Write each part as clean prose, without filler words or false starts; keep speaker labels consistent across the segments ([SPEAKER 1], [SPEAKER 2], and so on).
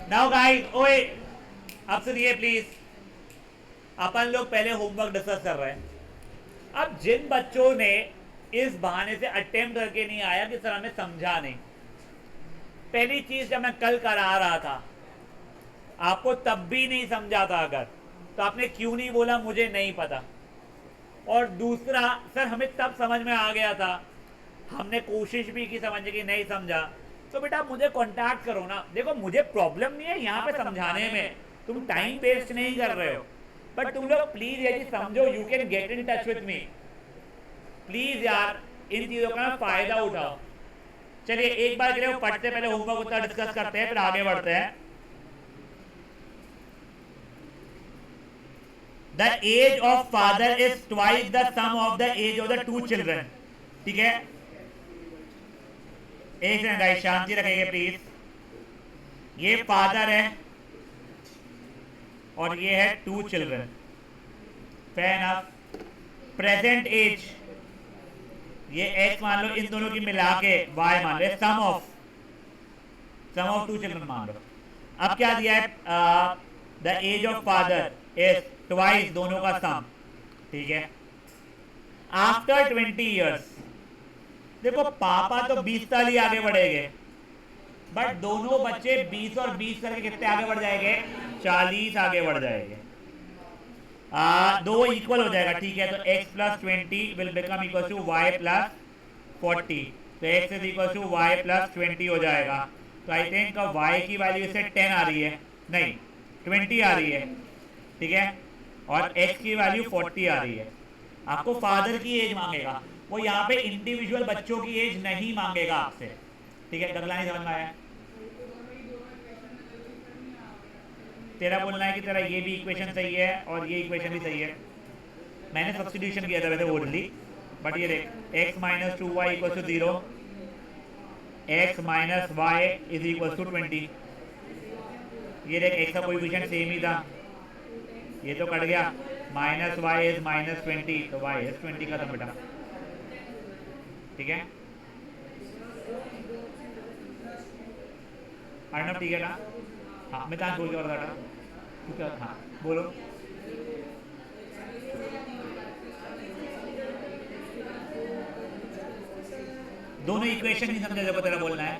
[SPEAKER 1] Now guys, ओए अब सुनिए प्लीज। अपन लोग पहले होमवर्क डिस्कस कर रहे हैं। अब जिन बच्चों ने इस बहाने से अटेम्प्ट करके नहीं आया कि सर हमें समझा नहीं, पहली चीज जब मैं कल करा रहा था आपको तब भी नहीं समझा था अगर, तो आपने क्यों नहीं बोला मुझे नहीं पता। और दूसरा, सर हमें तब समझ में आ गया था, हमने कोशिश भी की समझने की, नहीं समझा, तो बेटा मुझे कांटेक्ट करो ना। देखो मुझे प्रॉब्लम नहीं है यहाँ पे समझाने में, तुम टाइम वेस्ट नहीं कर रहे हो, बट तुम लोग प्लीज ये चीज समझो, you can get in touch with me please यार, इन चीजों का फायदा उठाओ। चलिए एक बार के लिए पढ़ते पहले होमवर्क उतना डिस्कस करते हैं, फिर आगे बढ़ते हैं। The age of father is twice the sum of the age of the two children. ठीक है, एक सेकंड गाइस, शांति रखेंगे प्लीज। ये फादर है और ये है two children, fan of present age, ये एक्स मान लो, इन दोनों की मिला के वाई मान लो, सम ऑफ टू चिल्ड्रन मान लो। अब क्या दिया है, the age of father is twice, दोनों का सम। ठीक है, आफ्टर 20 ईयर्स, देखो पापा तो 20 साल ही आगे बढ़ेंगे, बट दोनों बच्चे 20 और 20 करके कितने आगे बढ़ जाएंगे, 40 आगे बढ़ जाएंगे। दो इक्वल हो जाएगा। ठीक है, तो x plus 20 will become equal to y plus 40, तो x is equal to y plus 20 हो जाएगा। तो आई थिंक y की वैल्यू से 10 आ रही है, नहीं 20 आ रही है। ठीक है, और x की वैल्यू 40 आ रही है। आपको फादर की एज मांगेगा, वो यहाँ पे इंडिविजुअल बच्चों की एज नहीं मांगेगा आपसे। ठीक है, गगला नहीं समझ में आया? तेरा बोलना है कि तेरा ये भी इक्वेशन सही है और ये इक्वेशन भी सही है। मैंने सब्स्टिट्यूशन किया था वैसे ओनली, बट ये देख, x minus 2y equal to 0, x minus y is equal to 20। ये देख, x का कोएफिशिएंट सेम ही था, ये तो कट गया, माइनस वाई इज माइनस 20, तो y इज 20 का था बेटा। ठीक है अर्णव, ठीक है ना? हाँ, मैं तान बोल के बता रहा हूँ। हाँ बोलो। दोनों इक्वेशन नहीं समझा जब तेरा बोलना है।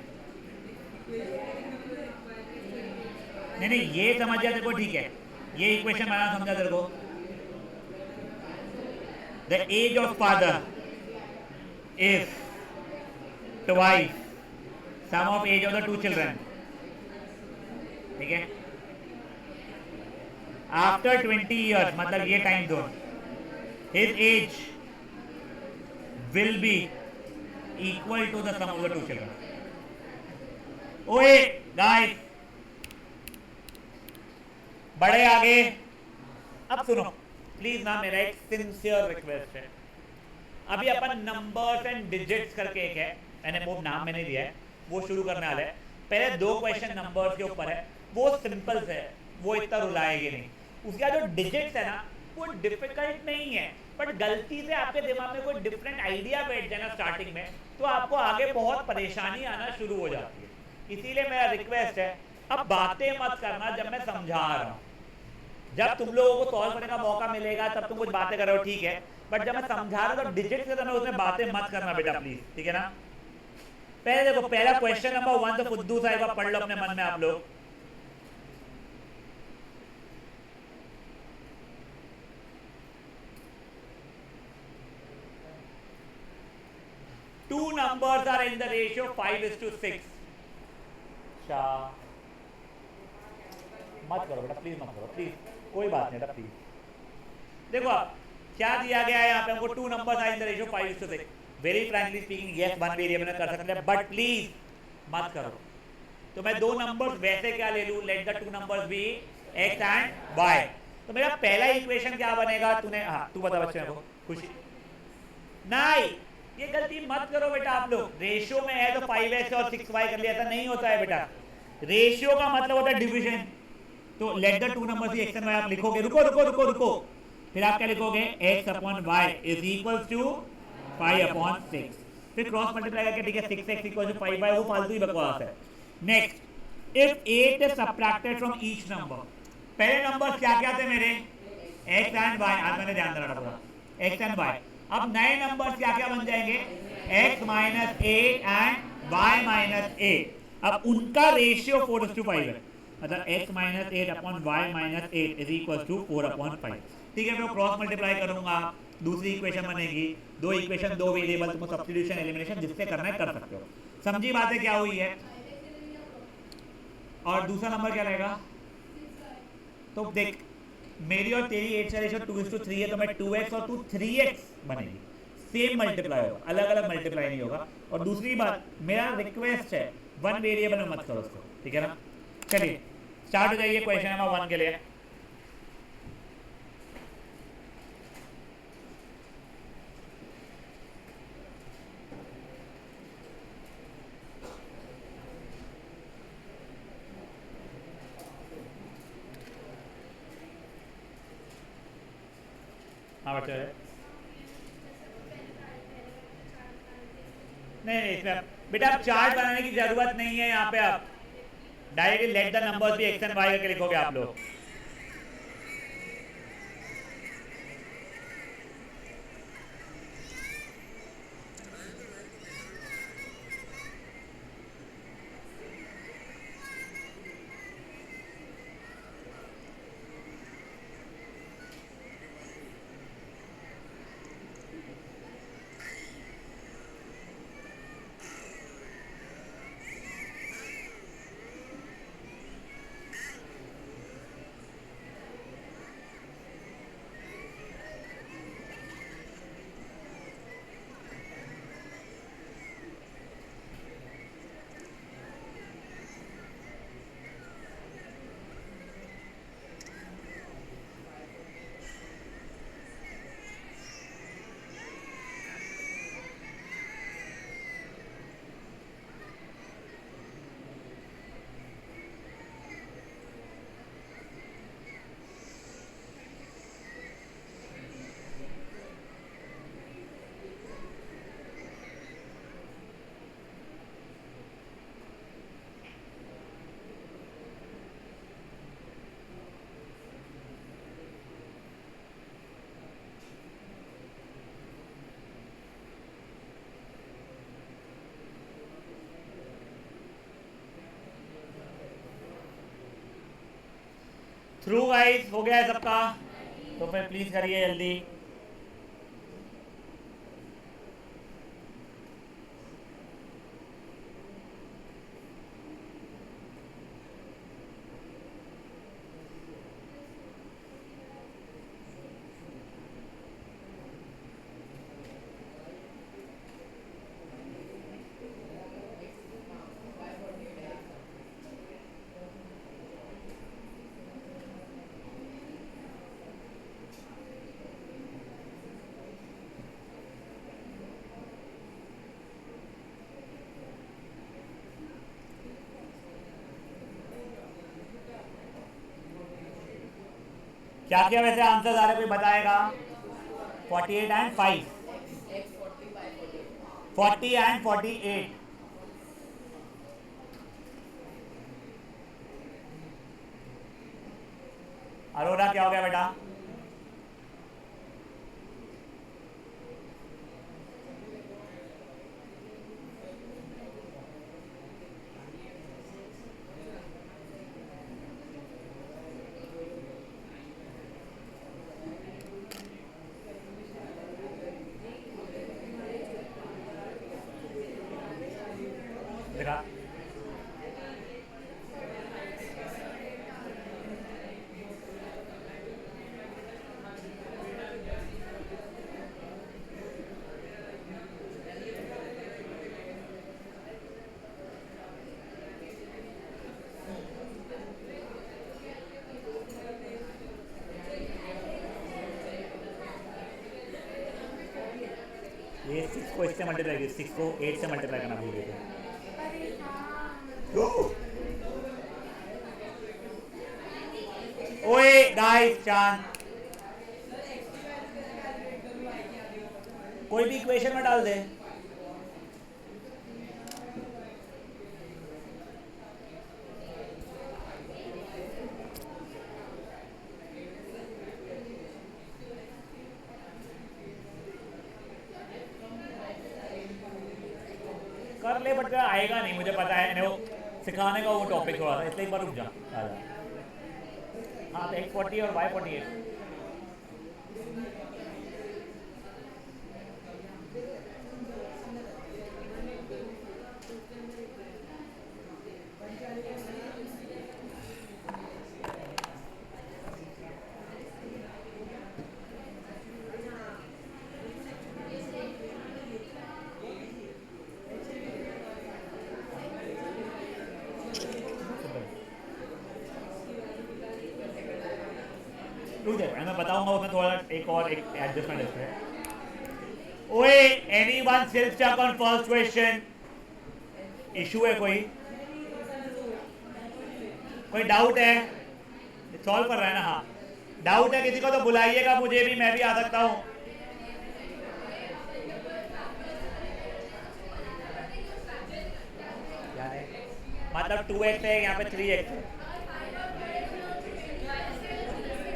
[SPEAKER 1] नहीं नहीं, ये समझ जा तेरे को, ठीक है, ये इक्वेशन बनाना समझा तेरे को। The age of father is twice sum of age of the two children. ठीक है, आफ्टर 20 ईयर्स, मतलब ये time zone, his age will be equal to the sum of the two children. ओए गाइस, बड़े आगे। अब सुनो प्लीज ना, मेरा एक सिंसियर रिक्वेस्ट है। अभी अपन नंबर्स एंड डिजिट्स करके एक है, मैंने वो नाम मैंने दिया है, वो शुरू करने वाला है। पहले दो क्वेश्चन नंबर्स के ऊपर है, वो सिंपल है, वो इतना रुलाएंगे नहीं। उसका जो डिजिट्स है ना, वो डिफिकल्ट नहीं है, बट गलती से आपके दिमाग में कोई डिफरेंट आइडिया बैठ जाए ना स्टार्टिंग में, तो आपको आगे बहुत परेशानी आना शुरू हो जाती है। इसीलिए मेरा रिक्वेस्ट है, अब बातें मत करना जब मैं समझा रहा हूँ। जब तुम लोगों को सॉल्व करने का मौका मिलेगा तब तुम कुछ बातें कर रहे हो, ठीक है, बट जब मैं समझा रहा हूँ तो डिजिट से तो उसमें बातें मत करना बेटा प्लीज। ठीक है ना? पहले देखो, पहला क्वेश्चन नंबर 1 तो फुद्दू सा एक बार पढ़ लो अपने मन में आप लोग। Two numbers are in the ratio 5:6. मत करो बेटा प्लीज, मत करो प्लीज, कोई बात नहीं बेटा प्लीज। देखो आप क्या दिया गया है यहाँ पे हमको, two numbers are in the ratio 5:6। Very frankly speaking, yes one variable में कर सकते हैं, बट प्लीज मत करो। तो मैं दो नंबर्स वैसे क्या ले लूं, let the two numbers be x and y। तो मेरा पहला इक्वेशन क्या बनेगा, तूने, हाँ तू बता बच्चे को, खुशी नहीं, ये गलती मत करो बेटा आप लोग। रेशियो में है तो 5x और 6y कर लिया, ऐसा नहीं होता है बेटा। रेशियो का मतलब होता है डिवीजन। तो let the two numbers be x and y आप लिखोगे, रुको रुको रुको रुको, फिर आप क्या लिखोगे, x upon y is equal to 5/6, फिर क्रॉस मल्टीप्लाई करके, ठीक है, 6x इक्वल टू 5y, वो फालतू ही बकवास है। Next, if 8 is subtracted from each number, पहले नंबर क्या क्या थे मेरे, एक्स एंड वाई, आज मैंने ध्यान देना पड़ा, एक्स एंड वाई। अब नए नंबर क्या क्या बन जाएंगे, x minus 8 and y minus 8। अब उनका रेशियो 4:5 है, मतलब x minus 8 upon y minus 8 is equal to 4/5। ठीक है, मैं क्रॉस मल्टीप्लाई करूंगा, दूसरी इक्वेशन बनेगी, दो इक्वेशन दो वेरिएबल, तुमको सब्स्टिट्यूशन एलिमिनेशन जिससे करना है कर सकते हो। समझी बातें क्या हुई है। और दूसरा नंबर क्या रहेगा, तो देख मेरी और तेरी 8 का रेशियो 2:3 है, तो मैं 2x और तू 3x बनेगी, सेम मल्टीप्लाई होगा, अलग अलग मल्टीप्लाई नहीं होगा। और दूसरी बात, मेरा रिक्वेस्ट है वन वेरिएबल में मत करो उसको, ठीक है ना। चलिए स्टार्ट हो जाइए क्वेश्चन नंबर 1 के लिए। हाँ बच्चे, नहीं इसमें बेटा आप चार्ट बनाने की जरूरत नहीं है, यहाँ पे आप डायरेक्टली लेट द नंबर्स भी एक्स एंड वाई करके लिखोगे आप लोग। थ्रू गाइस हो गया है सबका, तो फिर प्लीज करिए जल्दी। क्या क्या वैसे आंसर आ रहे, कोई बताएगा। 48 एंड 5, 40 एंड 48। अरोरा क्या हो गया बेटा, देखा ये 6 को इससे मल्टीप्लाई किया, 6 को 8 से मल्टीप्लाई करना भूल गए थे। ओए गाइस चांद, कोई भी इक्वेशन में डाल दे। कर ले, बट आएगा नहीं, मुझे पता है वो सिखाने का वो टॉपिक थोड़ा सा, इसलिए एक बार रुक जा। हाँ तो X40 और Y48 मैं बताऊंगा उसमें थोड़ा एक और एक एडजस्टमेंट है। ओए anyone self check on first question? Issue है कोई डाउट है? सॉल्व कर रहा है ना? हाँ डाउट है किसी को तो बुलाइएगा मुझे भी, मैं भी आ सकता हूँ। मतलब 2x है यहाँ पे 3x है,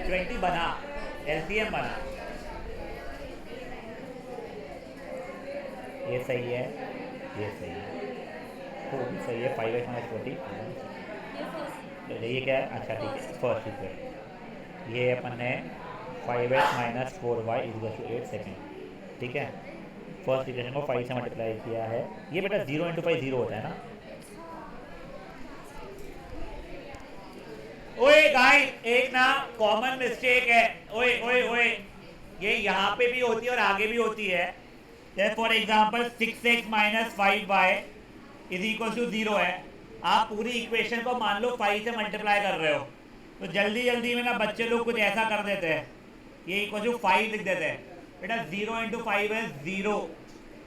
[SPEAKER 1] 20 बना, LCM बना, ये सही है, ये सही है, तो भी सही है। 5x माइनस 40, ये क्या है? अच्छा ठीक है, फर्स्ट इक्वेशन ये अपन ने 5x minus 4y equal to 8 second, ठीक है। फर्स्ट इक्वेशन को 5 से मल्टीप्लाई किया है, ये बेटा 0 इंटू 5 0 होता है ना। ओए गाइस एक ना कॉमन मिस्टेक है, ओए ओए ओए, ये यहाँ पे भी होती है और आगे भी होती है। जैसे for example 6x minus 5y is equal to 0 है, आप पूरी इक्वेशन को मान लो 5 से मल्टीप्लाई कर रहे हो, तो जल्दी जल्दी में ना बच्चे लोग कुछ ऐसा कर देते हैं, ये इक्वल टू 5 लिख देते हैं। बेटा 0 इंटू 5 है 0,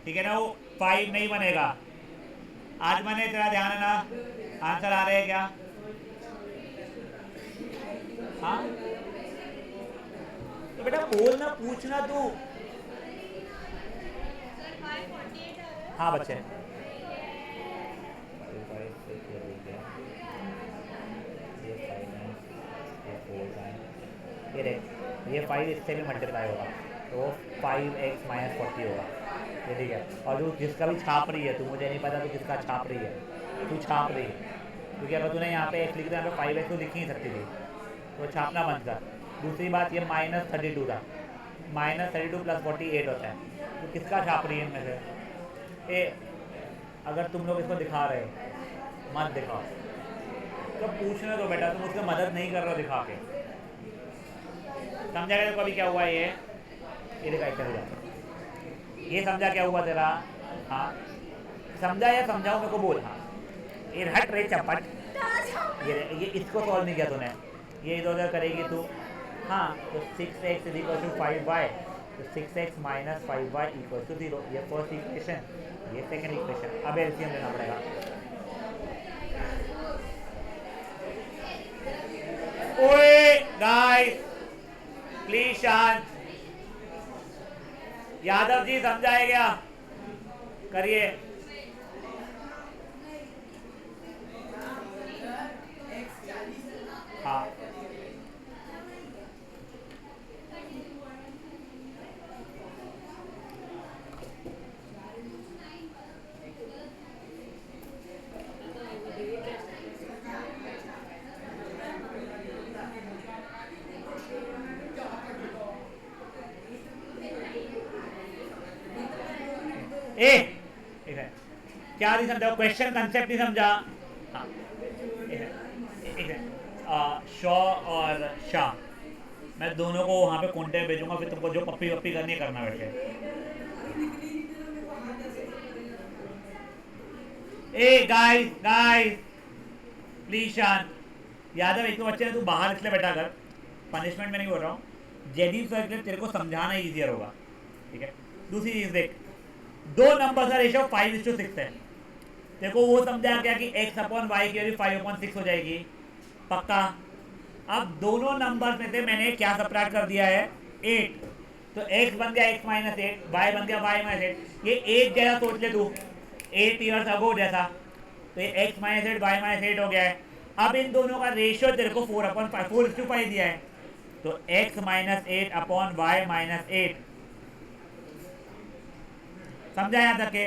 [SPEAKER 1] ठीक है ना, वो 5 नहीं बनेगा। आज मैंने तेरा ध्यान है ना, आंसर आ रहे हैं क्या? हाँ तो बेटा बोलना, पूछना तू। हाँ बच्चे ये देख, ये 5 इससे भी मल्टीप्लाई होगा तो 5x माइनस 40 होगा, ये ठीक है। और जो जिसका भी छाप रही है, तू मुझे नहीं पता तू किसका छाप रही है, तू छाप रही है, क्योंकि अगर तूने यहाँ पे x लिख दिया, यहाँ पे 5x तो लिख ही नहीं सकती थी, तो छापना बंद कर। दूसरी बात ये माइनस 32 था, माइनस 32 प्लस 48 होता है, तो किसका छाप रही है इनमें से? ए अगर तुम लोग इसको दिखा रहे हो मत दिखाओ, तो पूछने दो बेटा, तुम उसकी मदद नहीं कर रहे हो दिखा के, समझा? तो कभी क्या हुआ ये देखा, चल जाए, ये समझा क्या हुआ तेरा? हाँ समझा या समझाऊँ मेरे को बोल। हाँ ये हट रही चपट, ये इसको सॉल्व नहीं किया तूने, ये इधर उधर करेगी तू। हाँ तो 6x is equal to 5y, तो 6x minus 5y equal to 0, ये फर्स्ट इक्वेशन, ये सेकंड इक्वेशन। अब एलसीएम लेना पड़ेगा। ओए गाइस प्लीज शांत, यादव जी समझाए क्या? करिए। हाँ क्या नहीं समझा, क्वेश्चन कंसेप्ट नहीं समझा। हाँ शॉ और शाह, मैं दोनों को वहाँ पे कॉन्टेक्ट भेजूंगा, फिर तुमको जो पप्पी वप्पी करनी करना बैठे। ए गाइस गाइस प्लीज शांत। यादव एक तो बच्चे ने तू बाहर इसलिए बैठा कर, पनिशमेंट में नहीं बोल रहा हूँ, जेन्यून सर्कल तेरे को समझाना ईजियर होगा, ठीक है। दूसरी चीज देख, दो नंबर का रेशियो 5:6 है, देखो वो समझा क्या कि x अपॉन वाई की वैल्यू 5/6 हो जाएगी, पक्का। अब दोनों नंबर में से मैंने क्या सब्ट्रैक्ट कर दिया है? 8, तो x बन गया x माइनस 8, y बन गया y माइनस 8, ये 8 जैसा सोच ले तू, 8 ईयर्स अगो जैसा, तो ये x माइनस 8 y माइनस 8 हो गया है। अब इन दोनों का रेशियो तेरे को 4/5 दिया है, तो x minus 8 upon y minus 8, समझा यहाँ तक के?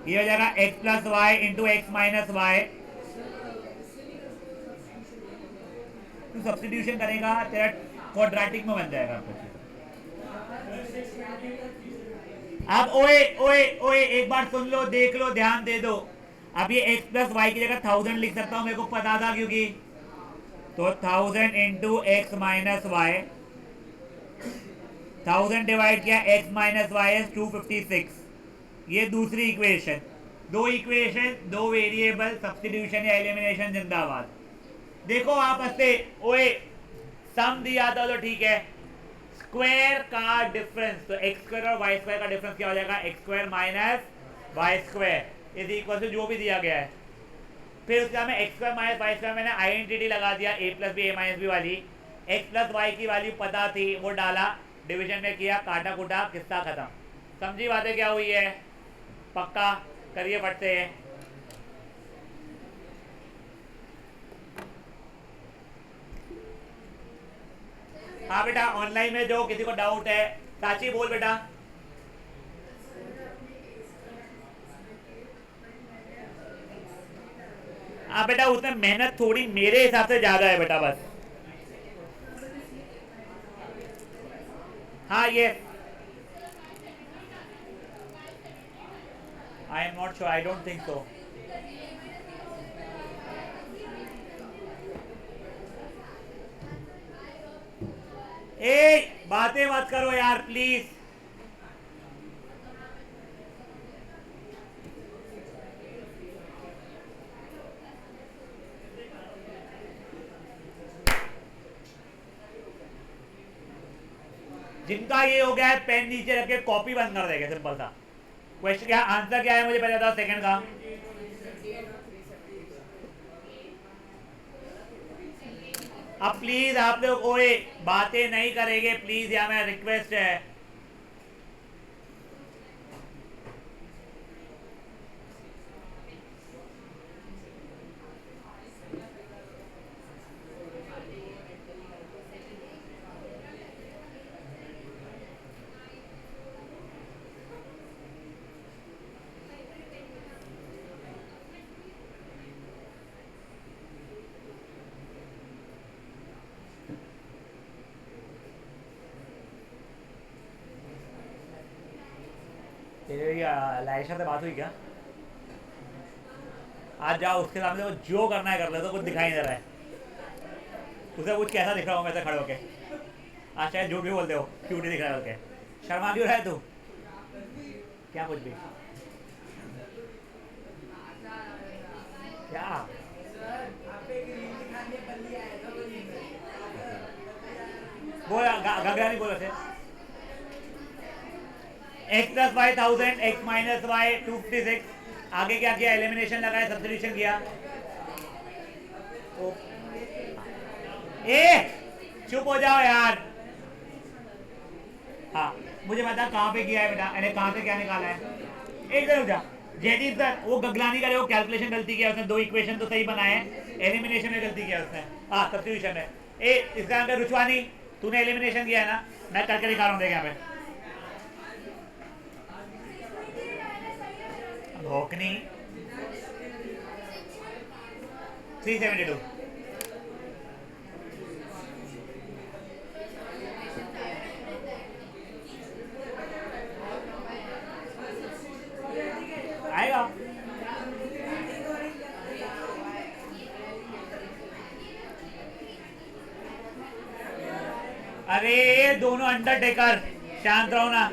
[SPEAKER 1] ये हो जाएगा x plus y into x minus y. तू सब्स्टिट्यूशन करेगा तेरा क्वाड्रेटिक में बन जाएगा आपका चीज। अब ओए ओए ओए एक बार सुन लो, देख लो, ध्यान दे दो। अब ये x प्लस वाई की जगह 1000 लिख सकता हूं, मेरे को पता था क्योंकि तो 1000 into x minus y, 1000 divide किया x माइनस वाई इज 256। ये दूसरी इक्वेशन, दो इक्वेशन दो वेरिएबल, सब्स्टिट्यूशन या एलिमिनेशन जिंदाबाद। देखो आप हंसते, ओए सम दिया था तो ठीक है, स्क्वायर का डिफरेंस, तो एक्स स्क्वायर और वाई स्क्वायर का डिफरेंस क्या हो जाएगा, x square minus y square is equal to जो भी दिया गया है। फिर उसका मैं x square minus y square मैंने आइडेंटिटी लगा दिया, a plus b a minus b वाली। एक्स प्लस वाई की वैल्यू पता थी, वो डाला, डिवीजन में किया, काटा कुटा, किस्सा खत्म। समझी बातें क्या हुई है? पक्का करिए फट से। हाँ बेटा, ऑनलाइन में जो किसी को डाउट है, साची बोल बेटा। हाँ बेटा, उसमें मेहनत थोड़ी मेरे हिसाब से ज्यादा है बेटा, बस। हाँ ये I am not sure, I don't think so. ए बातें मत करो यार प्लीज। जिनका ये हो गया है पेन नीचे रख के कॉपी बंद कर देगा, सिंपल सा। क्वेश्चन क्या, आंसर क्या है मुझे पहले बताओ, सेकंड का। अब प्लीज आप लोग ओए बातें नहीं करेंगे प्लीज, या मैं रिक्वेस्ट है। तेरी लाइशा से बात हुई क्या? आज जाओ उसके सामने, वो जो करना है कर ले, तो कुछ दिखाई नहीं दे रहा है उसे, कुछ कैसा दिख रहा हूँ मैं से खड़े होके। आज शायद झूठ भी बोलते हो, क्यूट दिख रहा है होके। शर्मा क्यों रहा है तू? क्या कुछ भी क्या? बोल गगरा नहीं बोल रहे। X plus y 1000, x minus y 256। आगे क्या किया, एलिमिनेशन लगाया, सब्स्टिट्यूशन किया। ए चुप हो जाओ यार। हाँ मुझे बता कहाँ पे किया है बेटा, अरे कहाँ से क्या निकाला है? एक जरूर जा जयदीप सर, वो गगलानी करे, वो कैलकुलेशन गलती किया उसने, दो इक्वेशन तो सही बनाए, एलिमिनेशन में गलती किया उसने। हाँ सब्स्टिट्यूशन में। ए इसका अंदर रुचवानी, तूने एलिमिनेशन किया है ना, मैं करके दिखा रहा हूँ, देख यहाँ पे। भोकनी 372 आएगा। अरे दोनों अंडरटेकर, शांत रहो ना।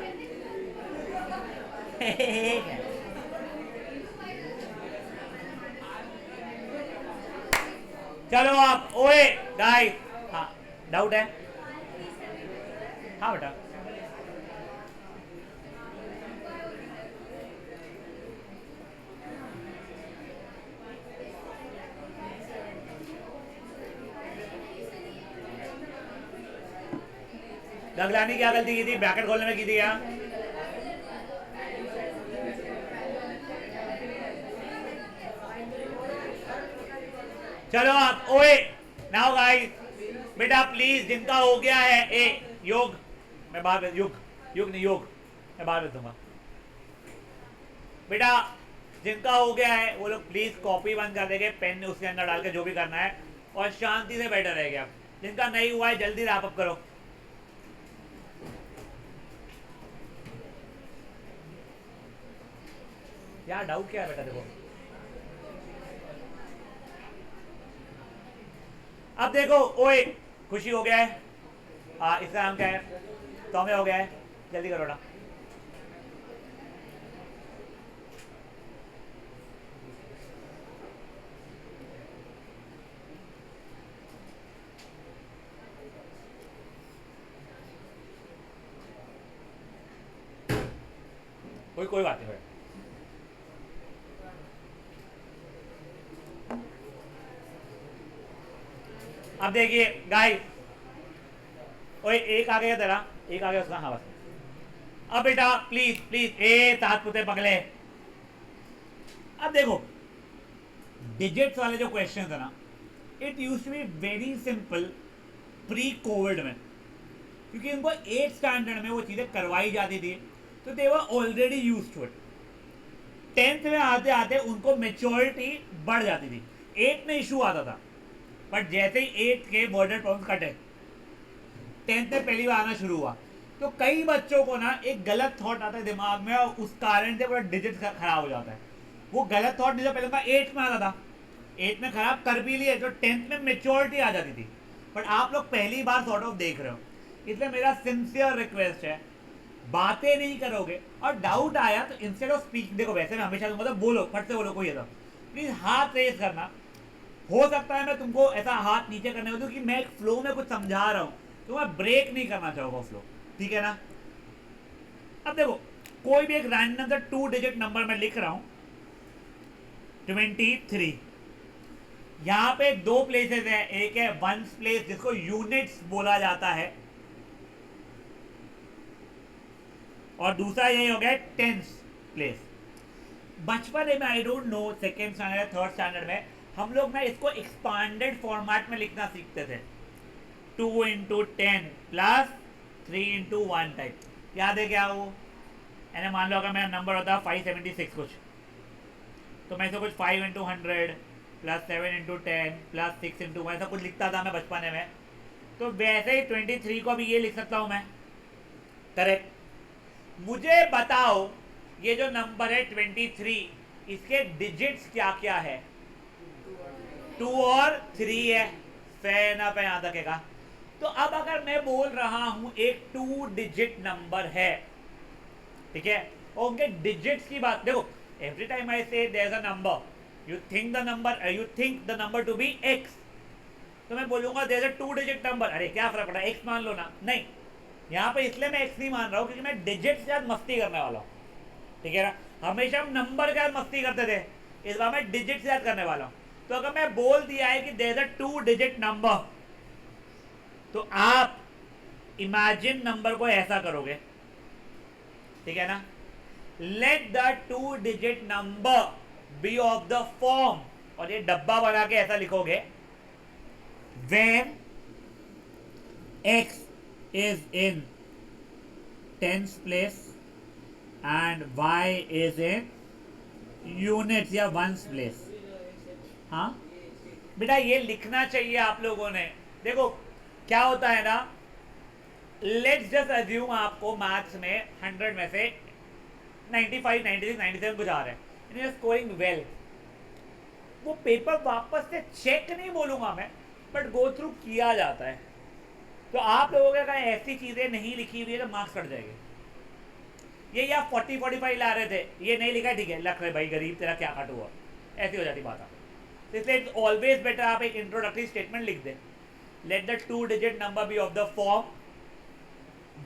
[SPEAKER 1] चलो आप ओए गाइस, हाँ डाउट है? हाँ बेटा, गगलानी क्या गलती की थी, ब्रैकेट खोलने में की थी क्या? चलो आप ओए नाउ गाइस, बेटा प्लीज जिनका हो गया है ए योग, मैं बाद में युग युग नहीं योग, मैं बाद में दूंगा बेटा। जिनका हो गया है वो लोग प्लीज कॉपी बंद कर देंगे, पेन उसके अंदर डाल के जो भी करना है, और शांति से बैठे रहेंगे। आप जिनका नहीं हुआ है जल्दी रैप अप करो। क्या डाउट क्या है बेटा? देखो अब देखो, ओए खुशी हो गया है, हाँ इसका नाम क्या है? टॉमे हो गया है, जल्दी करो ना। कोई बात नहीं। अब देखिए गाइस, ओए एक आ गया तेरा, एक आ गया उसका, हाँ बस। अब बेटा प्लीज प्लीज, ए तात पुते पगले, अब देखो डिजिट्स वाले जो क्वेश्चन है ना, it use to be very simple pre covid में, क्योंकि उनको 8th स्टैंडर्ड में वो चीजें करवाई जाती थी, तो they were already used to it. 10th में आते आते उनको मेच्योरिटी बढ़ जाती थी। 8th में इशू आता था, बट जैसे ही 8th के बॉर्डर प्रॉब्लम कटे, 10th में पहली बार आना शुरू हुआ, तो कई बच्चों को ना एक गलत थॉट आता है दिमाग में, और उस कारण से पूरा डिजिट खराब हो जाता है। वो गलत थॉट जो पहले था 8th में आता था, 8th में खराब कर भी लिया, तो 10th में मेच्योरिटी आ जाती थी। बट आप लोग पहली बार सॉर्ट ऑफ देख रहे हो, इसलिए मेरा सिंसियर रिक्वेस्ट है, बातें नहीं करोगे और डाउट आया तो इंस्टेड ऑफ स्पीक, देखो वैसे मैं हमेशा मतलब बोलो, फट से बोलो, कोई है तो प्लीज हाथ रेज करना। हो सकता है मैं तुमको ऐसा हाथ नीचे करने को दूं कि मैं एक फ्लो में कुछ समझा रहा हूं, तो मैं ब्रेक नहीं करना चाहूंगा फ्लो, ठीक है ना? अब देखो कोई भी एक रैंडम सा 2 डिजिट नंबर मैं लिख रहा हूं, 23। यहां पे 2 प्लेसेस है, एक है वंस प्लेस जिसको यूनिट्स बोला जाता है, और दूसरा यही हो गया टेंस प्लेस। बचपन में I don't know 2nd standard 3rd standard में हम लोग ना इसको एक्सपांडेड फॉर्मेट में लिखना सीखते थे, 2 इंटू 10 प्लस 3 इंटू 1 टाइप। याद है क्या वो? यानी मान लो अगर मेरा नंबर होता 576 कुछ, तो मैं इसे कुछ 5 into 100 plus 7 into 10 plus 6 into 1 ऐसा कुछ लिखता था मैं बचपन में। तो वैसे ही 23 को भी ये लिख सकता हूं मैं, करेक्ट? मुझे बताओ ये जो नंबर है 23, इसके डिजिट्स क्या क्या है? 2 और 3 है, फेयर ना पे यहां तक। तो अब अगर मैं बोल रहा हूं एक 2 डिजिट नंबर है, ठीक है, और उनके डिजिट्स की बात देखो, every time I say there is a number, you think the number to be x, तो मैं बोलूंगा there is a 2 digit number, अरे क्या फर्क पड़ा, एक्स मान लो ना। नहीं, यहाँ पे इसलिए मैं एक्स नहीं मान रहा हूँ क्योंकि मैं डिजिट के साथ मस्ती करने वाला हूँ, ठीक है ना? हमेशा हम नंबर के साथ मस्ती करते थे, इस बार मैं डिजिट के साथ करने वाला हूँ। तो अगर मैं बोल दिया है कि there is a 2 digit number, तो आप इमेजिन नंबर को ऐसा करोगे, ठीक है ना? Let the 2 digit number be of the form, और ये डब्बा बना के ऐसा लिखोगे, when x is in 10th place and y is in units या ones place। हाँ बेटा ये लिखना चाहिए आप लोगों ने। देखो क्या होता है ना, लेट्स जस्ट अज्यूम आपको मैथ्स में 100 में से 95, 96, 97 कुछ आ रहे हैं, and you are scoring well. वो पेपर वापस से चेक नहीं बोलूंगा मैं, बट गो थ्रू किया जाता है। तो आप लोगों के अगर ऐसी चीजें नहीं लिखी हुई है तो मार्क्स कट जाएंगे। ये या 40-45 ला रहे थे, ये नहीं लिखा, ठीक है लख रहे भाई गरीब तेरा क्या कट हुआ, ऐसी हो जाती बात। तो इसलिए इट्स ऑलवेज बेटर आप एक इंट्रोडक्टरी स्टेटमेंट लिख दें, let the 2 digit number be of the form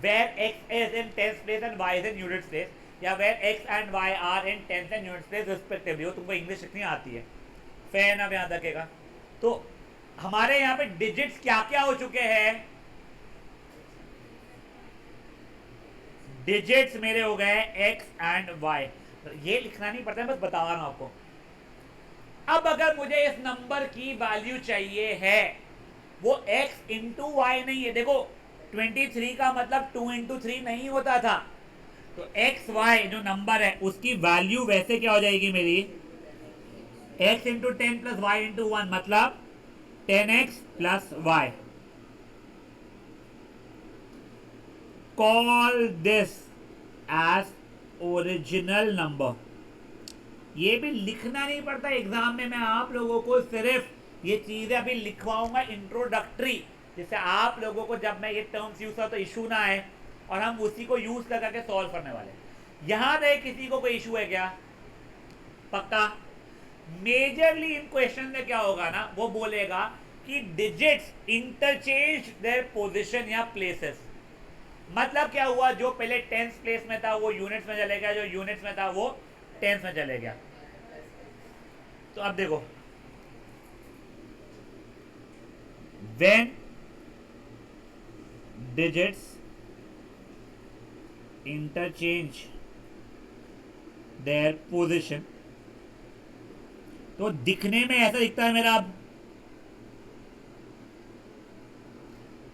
[SPEAKER 1] where x is in 10th place and y is in units place, या where x and y are in 10th and units place respectively। वो तुमको English लिखनी आती है, fair ना यहाँ तकेगा। तो हमारे यहाँ पे डिजिट्स क्या क्या हो चुके हैं? डिजिट्स मेरे हो गए x एंड y, ये लिखना नहीं पड़ता है, बस बता रहा हूं आपको। अब अगर मुझे इस नंबर की वैल्यू चाहिए है, वो x इंटू वाई नहीं है। देखो 23 का मतलब 2 इंटू 3 नहीं होता था, तो एक्स वाई जो नंबर है उसकी वैल्यू वैसे क्या हो जाएगी मेरी, x into 10 plus y into 1, मतलब 10x plus y. Call this as original number. ये भी लिखना नहीं पड़ता एग्जाम में, मैं आप लोगों को सिर्फ ये चीजें अभी लिखवाऊंगा इंट्रोडक्टरी, जिससे आप लोगों को जब मैं ये टर्म्स यूज करूँ तो इशू ना आए, और हम उसी को यूज कर करके सॉल्व करने वाले। यहां पे किसी को कोई इशू है क्या? पक्का? मेजरली इन क्वेश्चन में क्या होगा ना, वो बोलेगा कि डिजिट्स इंटरचेंज देयर पोजीशन या प्लेसेस। मतलब क्या हुआ, जो पहले टेंस प्लेस में था वो यूनिट्स में चले गया, जो यूनिट्स में था वो टेंस में चले गया। तो अब देखो, when digits interchange their position, तो दिखने में ऐसा दिखता है मेरा,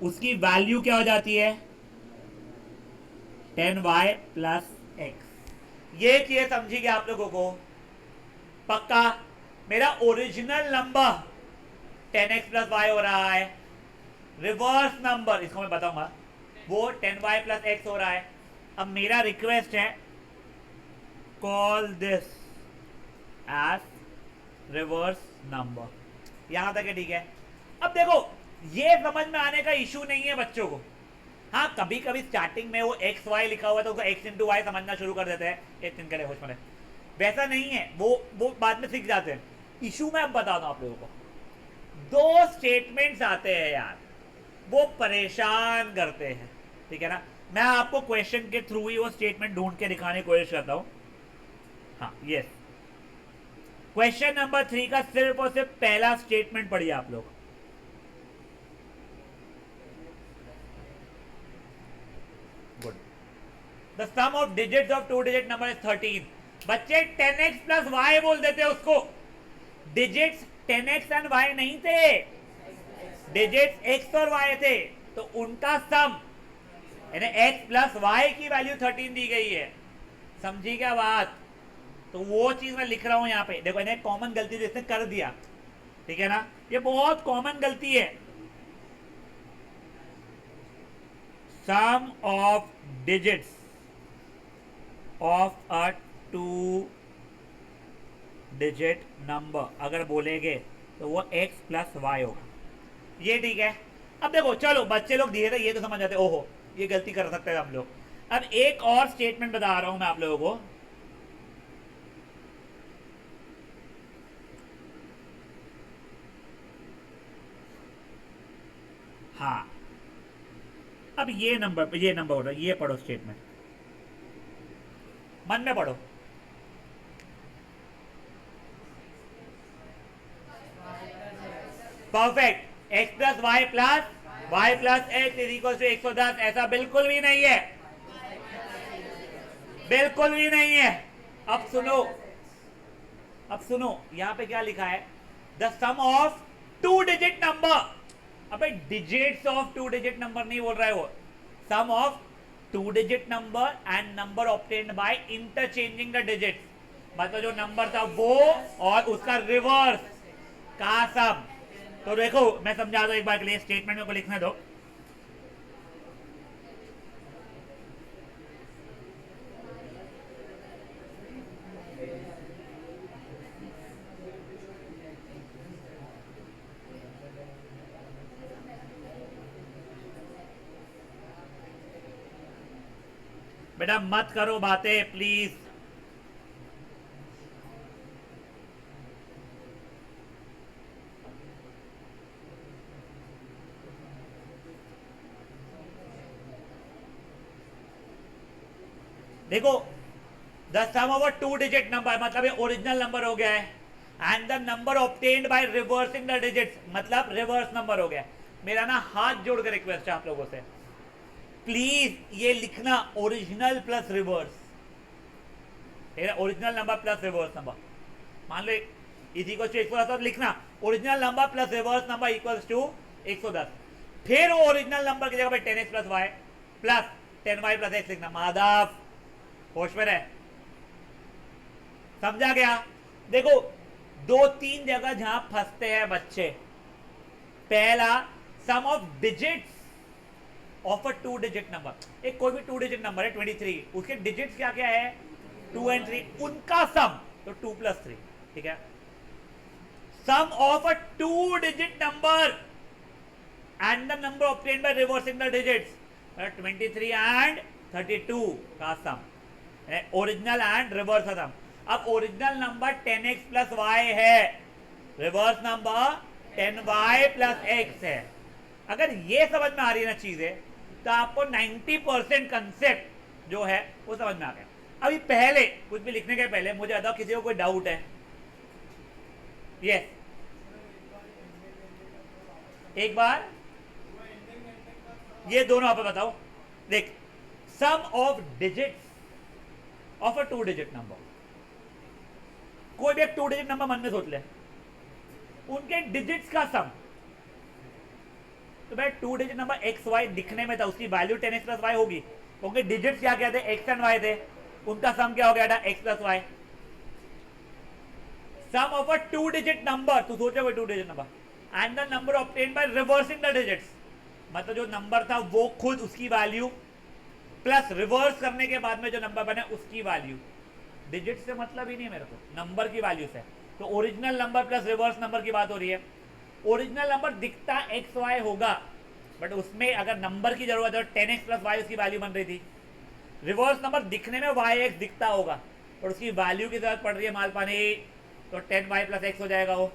[SPEAKER 1] उसकी वैल्यू क्या हो जाती है, 10y प्लस एक्स। ये चीज समझिए आप लोगों को? पक्का? मेरा original number 10x plus Y हो रहा है, रिवर्स नंबर इसको मैं बताऊंगा वो 10y प्लस एक्स हो रहा है। अब मेरा रिक्वेस्ट है, call this as reverse number. यहां तक है, ठीक है? अब देखो, ये समझ में आने का इशू नहीं है बच्चों को। हाँ, कभी कभी स्टार्टिंग में वो एक्स वाई लिखा हुआ है तो एक्स इंटू वाई समझना शुरू कर देते हैं, एक दिन के लिए होश में। वैसा नहीं है, वो बाद में सीख जाते हैं। इशू मैं अब बताता हूं आप लोगों को। दो स्टेटमेंट्स आते हैं यार, वो परेशान करते हैं, ठीक है ना? मैं आपको क्वेश्चन के थ्रू ही वो स्टेटमेंट ढूंढ के दिखाने की कोशिश करता हूं। हाँ, यस, क्वेश्चन नंबर 3 का सिर्फ और सिर्फ पहला स्टेटमेंट पढ़िए आप लोग। Good. The sum of digits of two digit number is 13। बच्चे 10x प्लस वाई बोल देते हैं उसको। डिजिट्स 10x एंड वाई नहीं थे, डिजिट्स x और y थे, तो उनका सम यानी x प्लस वाई की वैल्यू 13 दी गई है। समझी क्या बात? तो वो चीज मैं लिख रहा हूं यहां पे। देखो, इन्हें कॉमन गलती जो इसने कर दिया, ठीक है ना? ये बहुत कॉमन गलती है। Sum of digits of a two digit number अगर बोलेंगे तो वो x प्लस वाई होगा। ये ठीक है? अब देखो, चलो बच्चे लोग धीरे धीरे ये तो समझ जाते, ओहो ये गलती कर सकते हैं हम लोग। अब एक और स्टेटमेंट बता रहा हूं मैं आप लोगों को। हाँ, अब ये नंबर हो रहा है, ये पढ़ो स्टेटमेंट, मन में पढ़ो। Perfect. x plus y plus x is equal to 110। ऐसा बिल्कुल भी नहीं है, बिल्कुल भी नहीं है। अब सुनो, अब सुनो, यहां पे क्या लिखा है, the sum of two digit number. अबे digits of two digit number नहीं बोल रहा है वो, sum of two digit number and number obtained by interchanging the digits. मतलब जो नंबर था वो और उसका रिवर्स का सम। तो देखो, मैं समझा दो एक बार के लिए, स्टेटमेंट में को लिखने दो। बेटा मत करो बातें प्लीज। देखो, the sum of a two digit number मतलब ये ओरिजिनल नंबर हो गया है, and the number obtained by reversing the digits मतलब रिवर्स नंबर हो गया। मेरा ना हाथ जोड़ कर रिक्वेस्ट है आप लोगों से, प्लीज ये लिखना original plus reverse, original number plus reverse number. मान लो इज इक्वल टू 110 लिखना, original number plus reverse number equals to 110। फिर ओरिजिनल नंबर की जगह पे 10x plus y plus 10y plus x लिखना। माधव होश में रहे, समझा गया? देखो दो तीन जगह जहां फंसते हैं बच्चे। पहला, sum of digits of a 2 digit number. एक कोई भी 2 डिजिट नंबर है 23, उसके डिजिट्स क्या क्या है 2 and 3, उनका सम, तो 2 + 3, ठीक है। Sum of a 2 digit number and the number obtained by reversing the digits, 23 and 32 का सम, ओरिजिनल एंड रिवर्स का सम। अब ओरिजिनल नंबर 10x + y है, रिवर्स नंबर 10y + x है। अगर ये समझ में आ रही है ना चीजें, तो आपको 90% कंसेप्ट जो है वो समझ में आ गया। अभी पहले कुछ भी लिखने के पहले मुझे बताओ किसी को कोई डाउट है? यस, एक बार ये दोनों आप बताओ। देख, sum of digits of a 2 digit number, कोई भी एक 2 डिजिट नंबर मन में सोच ले, उनके डिजिट्स का सम। तो भाई 2 डिजिट नंबर एक्स वाई दिखने में था, उसकी वैल्यू 10x + y होगी, क्योंकि डिजिट्स क्या क्या थे, x and y थे, उनका सम क्या हो गया था x + y। Sum of a 2 digit number, तू सोचो कोई 2 digit number and the number obtained by reversing the digits, मतलब जो नंबर था वो खुद उसकी वैल्यू प्लस रिवर्स करने के बाद में जो नंबर बने उसकी वैल्यू। डिजिट से मतलब ही नहीं है मेरे को, नंबर की वैल्यू से। तो original number plus reverse number की बात हो रही है। ओरिजिनल नंबर दिखता एक्स वाई होगा, बट उसमें अगर नंबर की जरूरत है तो 10x + y उसकी वैल्यू बन रही थी। रिवर्स नंबर दिखने में yx दिखता होगा, और उसकी वैल्यू की जरूरत पड़ रही है माल पानी, तो 10y + x हो जाएगा वो।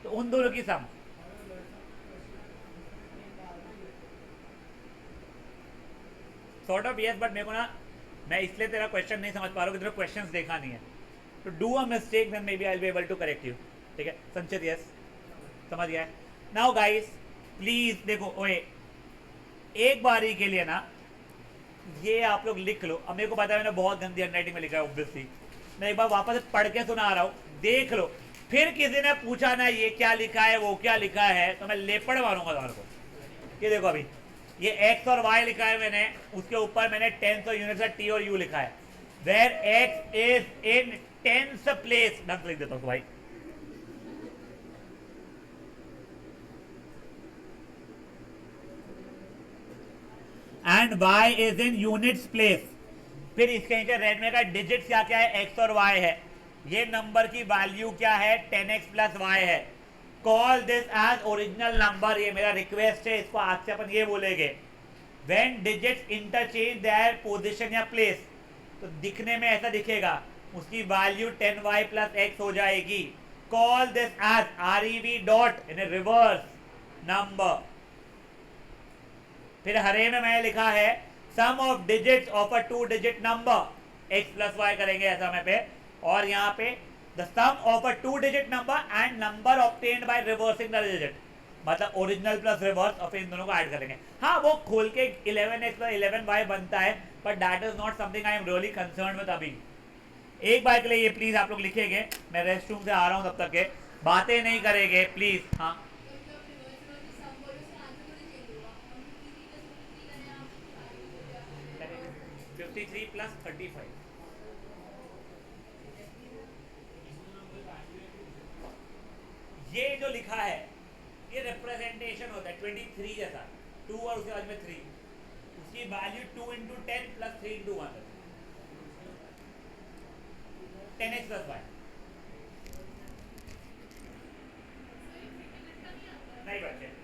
[SPEAKER 1] तो उन दोनों की सम, सॉर्ट ऑफ यस, बट मेरे को ना, मैं इसलिए तेरा क्वेश्चन नहीं समझ पा रहा हूँ कि तेरा क्वेश्चंस देखा नहीं है। तो do a mistake then maybe I will be able to correct you, ठीक है संचित? यस, समझ गया। नाउ गाइस प्लीज देखो, ओए एक बारी के लिए ना ये आप लोग लिख लो। अब मेरे को पता है मैंने बहुत गंदी हैंडराइटिंग में लिखा है ऑब्वियसली, मैं एक बार वापस पढ़ के सुना रहा हूँ, देख लो। फिर किसी ने पूछा ना ये क्या लिखा है वो क्या लिखा है, तो मैं लेपड़ मारूंगा तुम्हारे को। ये देखो अभी ये एक्स और वाई लिखा है मैंने, उसके ऊपर मैंने टेंस और यूनिट्स का टी और यू लिखा है। Where x is in tens place, ढंग से लिख देता हूँ भाई। And y is in units place. फिर इसके नीचे रेड में का डिजिट क्या क्या है, x और y है। ये नंबर की वैल्यू क्या है 10x + y है। Call this as original number, ये मेरा रिक्वेस्ट है, इसको आज से अपन ये बोलेंगे। When digits interchange their position या प्लेस, तो दिखने में ऐसा दिखेगा, उसकी वैल्यू 10y + x हो जाएगी। Call this as REV dot in reverse number. फिर हरे में मैंने लिखा है sum of digits of a 2 digit number, x + y करेंगे ऐसा में पे, और यहाँ पे the sum of a 2 digit number and number obtained by reversing the digit, मतलब ओरिजिनल प्लस रिवर्स, और फिर इन दोनों को ऐड करेंगे। हाँ वो खोल के 11x + 11y बनता है, but that is not something I am really concern with अभी। एक बार के लिए ये प्लीज आप लोग लिखेंगे, मैं रेस्ट रूम से आ रहा हूँ तब तक के, बातें नहीं करेंगे प्लीज। हाँ 53 + 35, ये जो लिखा है ये रिप्रेजेंटेशन होता है 23 जैसा, 2 और उसके बाद में 3, उसकी वैल्यू 2 × 10 + 3 × 1, 10x + y। नहीं बच्चे,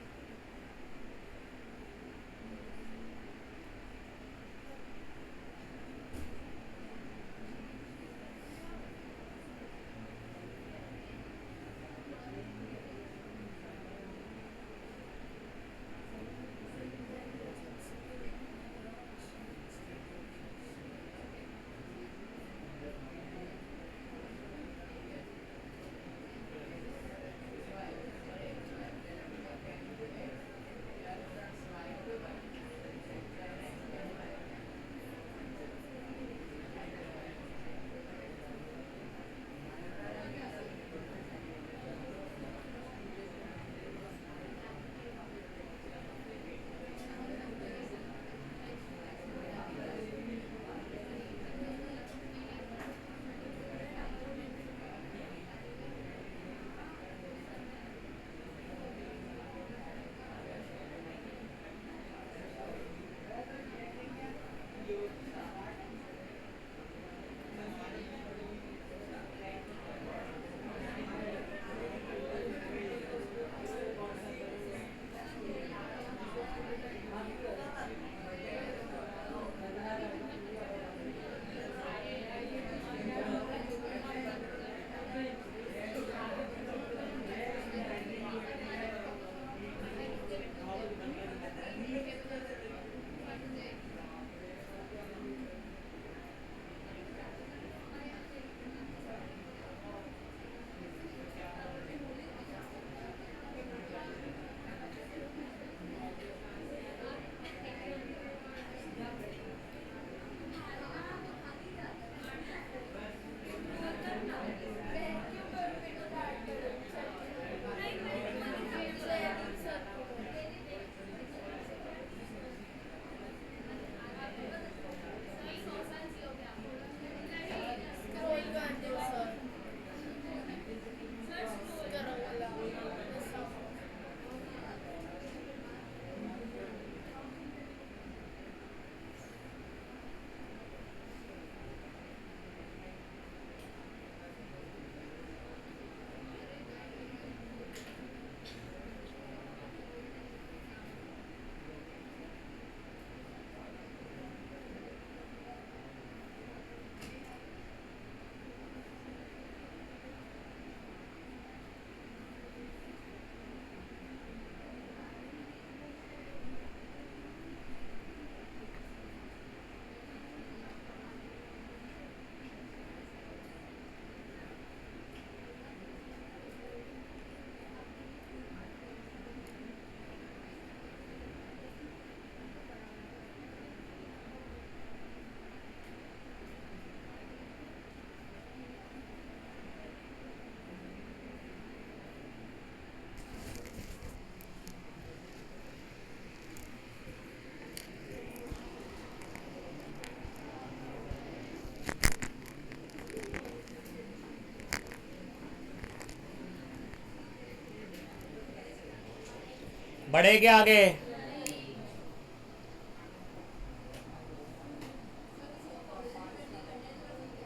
[SPEAKER 1] बढ़े क्या आगे?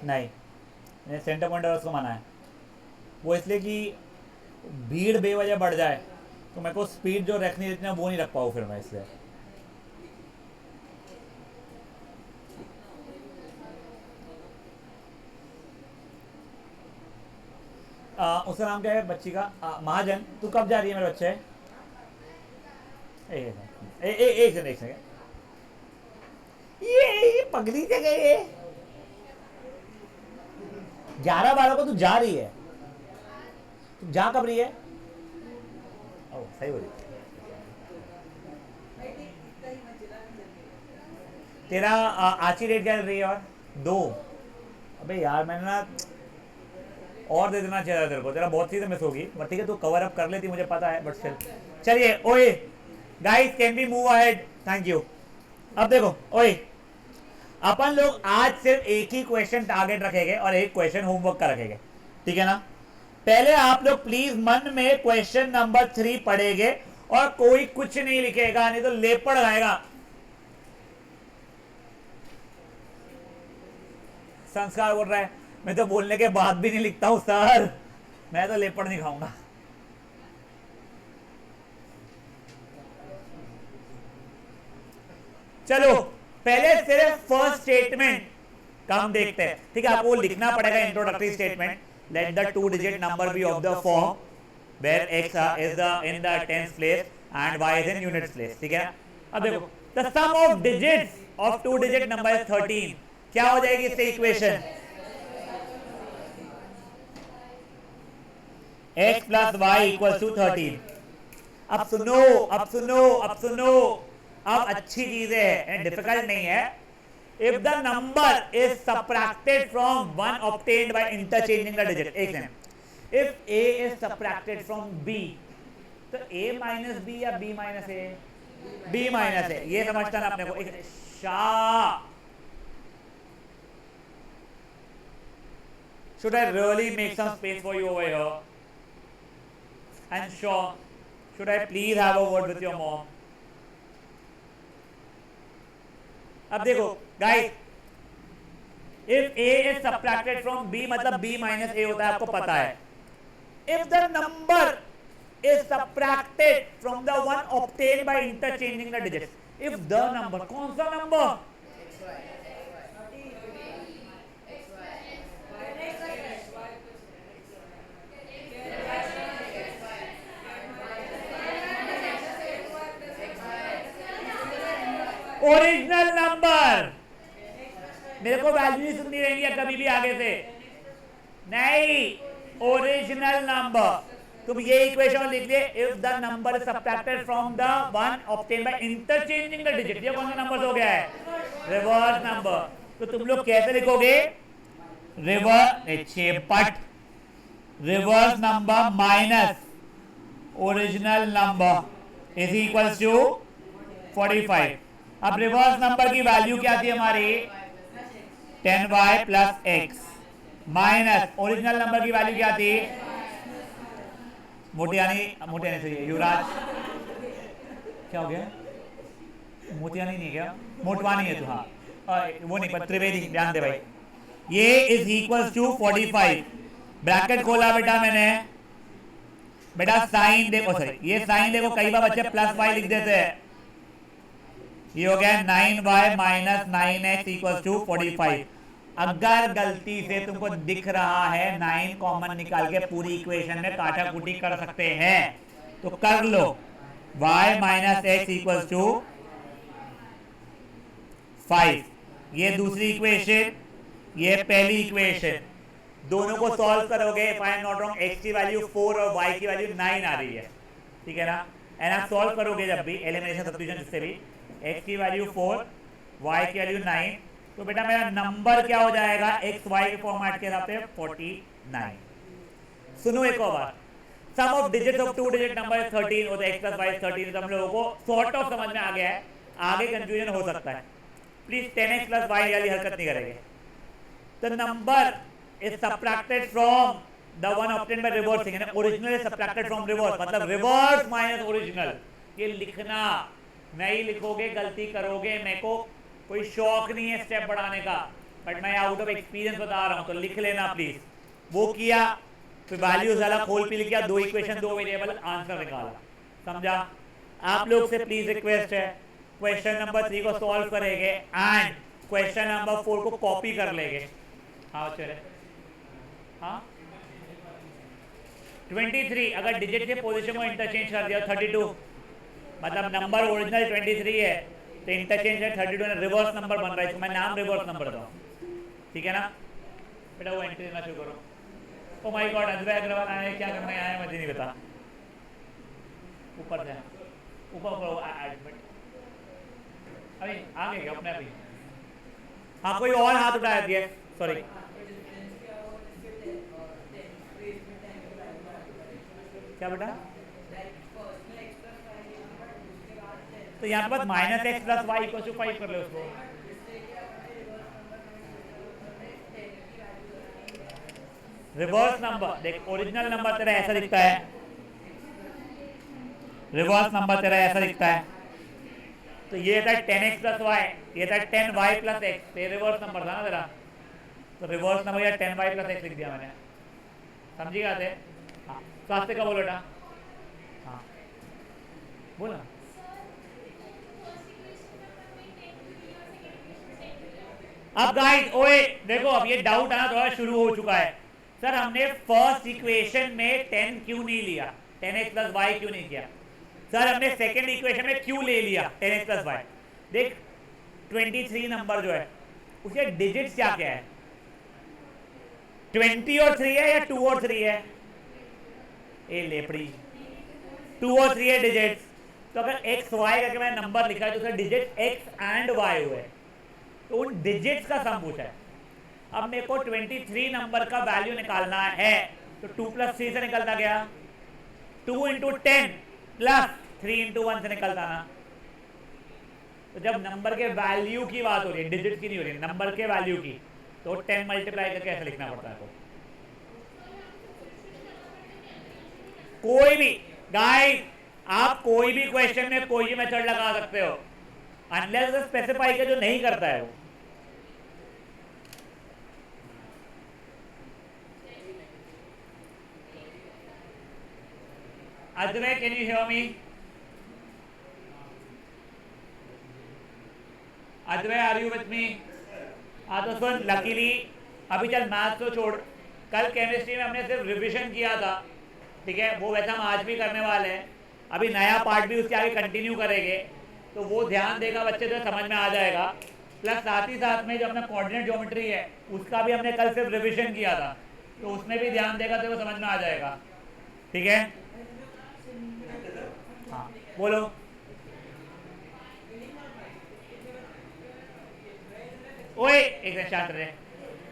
[SPEAKER 1] नहीं, मैंने सेंटर पॉइंट उसको माना है, वो इसलिए कि भीड़ बेवजह बढ़ जाए तो मेरे को स्पीड जो रखनी इतना वो नहीं रख पाऊँ फिर मैं, इसलिए। उसका नाम क्या है बच्ची का? महाजन। तू कब जा रही है मेरे बच्चे? एक सेकंड। ये पगली जगह ये 11-12 को तू जा रही है, तू जा कब रही है? ओ सही बोली। तेरा आची रेट क्या चल रही है? और 2। अबे यार मैंने ना और दे देना चाहिए तेरे को, तेरा बहुत चीजें मिस होगी, बट ठीक है तू कवर अप कर लेती मुझे पता है, बट स्टिल। चलिए ओए guys, can we move ahead? Thank you. अब देखो ओए, अपन लोग आज सिर्फ एक ही क्वेश्चन टारगेट रखेंगे और एक क्वेश्चन होमवर्क का रखेंगे, ठीक है ना? पहले आप लोग प्लीज मन में क्वेश्चन नंबर 3 पढ़ेंगे और कोई कुछ नहीं लिखेगा, नहीं तो लेपड़ आएगा। संस्कार बोल रहा है मैं तो बोलने के बाद भी नहीं लिखता हूं सर, मैं तो लेपड़ नहीं खाऊंगा। चलो पहले सिर्फ फर्स्ट स्टेटमेंट का हम देखते हैं, ठीक है? आपको लिखना पड़ेगा introductory statement. Let the 2 digit number be of the form where x is the in the tens place and y is in units place, ठीक है? अब देखो the sum of digits of 2 digit number is 13। क्या हो जाएगी इससे equation? x plus y equals to 13। अब सुनो अब सुनो अब सुनो, अब अच्छी चीजें है, डिफिकल्ट नहीं है। If the number is subtracted from one obtained by interchanging the digit, एक second, if a is subtracted from b, तो a माइनस b या b minus a? b minus a, ये समझता ना अपने को। एक Shah, should I really make some space for you over here? And sure, should I please have a word with your mom? अब देखो guys, if a is subtracted from b मतलब b minus a होता है, आपको पता है। if the number is subtracted from the one obtained by interchanging the digits, if the number, कौन सा नंबर? Original number. मेरे को वैल्यू नहीं सुननी रहेंगी कभी भी आगे से, नहीं, ओरिजिनल नंबर। तुम ये इक्वेशन लिख लिए, if the number is subtracted from the one obtained by interchanging the digit. ये कौन सा नंबर हो गया है? Reverse number. तो तुम लोग कैसे लिखोगे? Reverse number minus original number is equals to 45। अब रिवर्स नंबर की वैल्यू क्या थी हमारी? 10y plus x minus original number की वैल्यू क्या थी? मोटियानी से युवराज, क्या हो गया? मोतियानी नहीं, क्या मोटवानी है तू? हाँ वो नहीं, पर त्रिवेदी, ध्यान दे भाई। ये इज इक्वल्स टू 45, ब्रैकेट खोला बेटा मैंने, बेटा साइन देखो, सही ये साइन देखो, कई बार बच्चे प्लस y लिख देते हैं। ये हो गया 9y minus 9x equals to 45। अगर गलती से तुमको दिख रहा है 9 कॉमन निकाल के पूरी इक्वेशन में काटाकुटी कर सकते हैं तो कर लो। y minus x equals to 5, ये दूसरी इक्वेशन, ये पहली इक्वेशन, दोनों को सॉल्व करोगे, if I am not wrong, x की वैल्यू 4 और y की वैल्यू 9 आ रही है, ठीक है ना? एंड आप सॉल्व करोगे जब भी एलिमिनेशन सब्स्टिट्यूशन जिससे भी, x की वैल्यू 4, y की वैल्यू 9, तो बेटा मेरा नंबर क्या हो जाएगा x y के फॉर्मेट के हिसाब से? 49। सुनो एक और बात, sum of digits of 2 digit number 13 और x प्लस y 13, तो हम लोगों को सॉर्ट ऑफ समझ में आ गया है, आगे कंफ्यूजन हो सकता है। प्लीज 10x प्लस y वाली हरकत नहीं करेंगे। The number is subtracted from the one obtained by reversing, original is subtracted from reverse, मतलब रिवर्स माइनस ओरिजिनल। ये लिखना, नहीं लिखोगे गलती करोगे। मेरे को कोई शौक नहीं है स्टेप बढ़ाने का, बट मैं आउट ऑफ एक्सपीरियंस बता रहा हूँ, तो लिख लेना प्लीज। वो किया, फिर वैल्यूज वाला खोल पी लिया, 2 इक्वेशन 2 वेरिएबल, आंसर निकाला। समझा? आप लोग से प्लीज रिक्वेस्ट है, क्वेश्चन नंबर 3 को सॉल्व करेंगे एंड क्वेश्चन नंबर 4 को कॉपी कर लेंगे। हाँ चले, हाँ 23 अगर डिजिट के पोजीशन को इंटरचेंज कर दिया 32, मतलब नंबर ओरिजिनल 23 है तो इंटरचेंज है 32 में रिवर्स नंबर बन रहा है, मैं नाम रिवर्स नंबर दूँ, ठीक है ना बेटा? वो एंट्री देना शुरू करो। Oh my god, Ajay Agarwal आए, क्या करने आए मुझे नहीं पता। ऊपर से ऊपर एडमिट अभी आगे क्या अपने अभी। हाँ कोई और हाथ उठाया दिया, सॉरी। क्या बेटा? तो यहाँ पर minus x plus y equal to 5 कर लो उसको। रिवर्स नंबर देख, ओरिजिनल नंबर तेरा ऐसा दिखता है, रिवर्स नंबर तेरा ऐसा दिखता है, तो ये था 10x प्लस वाई, ये था 10y प्लस एक्स, ये रिवर्स नंबर था ना तेरा, तो रिवर्स नंबर या 10y प्लस एक्स लिख दिया मैंने। समझी गए थे? हाँ स्वास्थ्य का बोलो बेटा। हाँ बोला। अब गाइस ओए देखो, अब ये डाउट आना थोड़ा शुरू हो चुका है, सर हमने फर्स्ट इक्वेशन में 10 क्यों नहीं लिया, 10x प्लस वाई क्यों नहीं किया? सर हमने सेकेंड इक्वेशन में क्यों ले लिया 10x प्लस वाई? देख 23 नंबर जो है उसके डिजिट्स क्या क्या है, 20 और 3 है या 2 और 3 है? ए लेपड़ी, 2 और 3 है डिजिट्स, तो अगर एक्स वाई करके मैंने नंबर लिखा है तो उसका डिजिट एक्स एंड वाई हुए, तो उन डिजिट्स का सम पूछा है। अब मेरे को 23 नंबर का वैल्यू निकालना है, तो 2 प्लस 3 से निकलता गया, 2 इंटू 10 प्लस 3 इंटू 1 से निकलता ना। तो जब नंबर के वैल्यू की बात हो रही है, डिजिट की नहीं हो रही है, नंबर के वैल्यू की, तो 10 मल्टीप्लाई करके ऐसे लिखना पड़ता है। कोई भी गाइस, आप कोई भी क्वेश्चन में कोई भी मेथड लगा सकते हो, अनलेस स्पेसिफाई के जो नहीं करता है वो। Advay can you hear me? Advay are you with me? हाँ तो सुन, लकीली अभी चल मैथ्स तो छोड़, कल केमिस्ट्री में हमने सिर्फ रिवीजन किया था, ठीक है, वो वैसा हम आज भी करने वाले हैं, अभी नया पार्ट भी उसके आगे कंटिन्यू करेंगे, तो वो ध्यान देगा बच्चे तो समझ में आ जाएगा। प्लस साथ ही साथ में जो अपना कोऑर्डिनेट ज्योमेट्री है उसका भी हमने कल सिर्फ रिवीजन किया था, तो उसमें भी ध्यान देगा तो वो समझ में आ जाएगा, ठीक है? हाँ बोलो। ओए एक शांत रहे।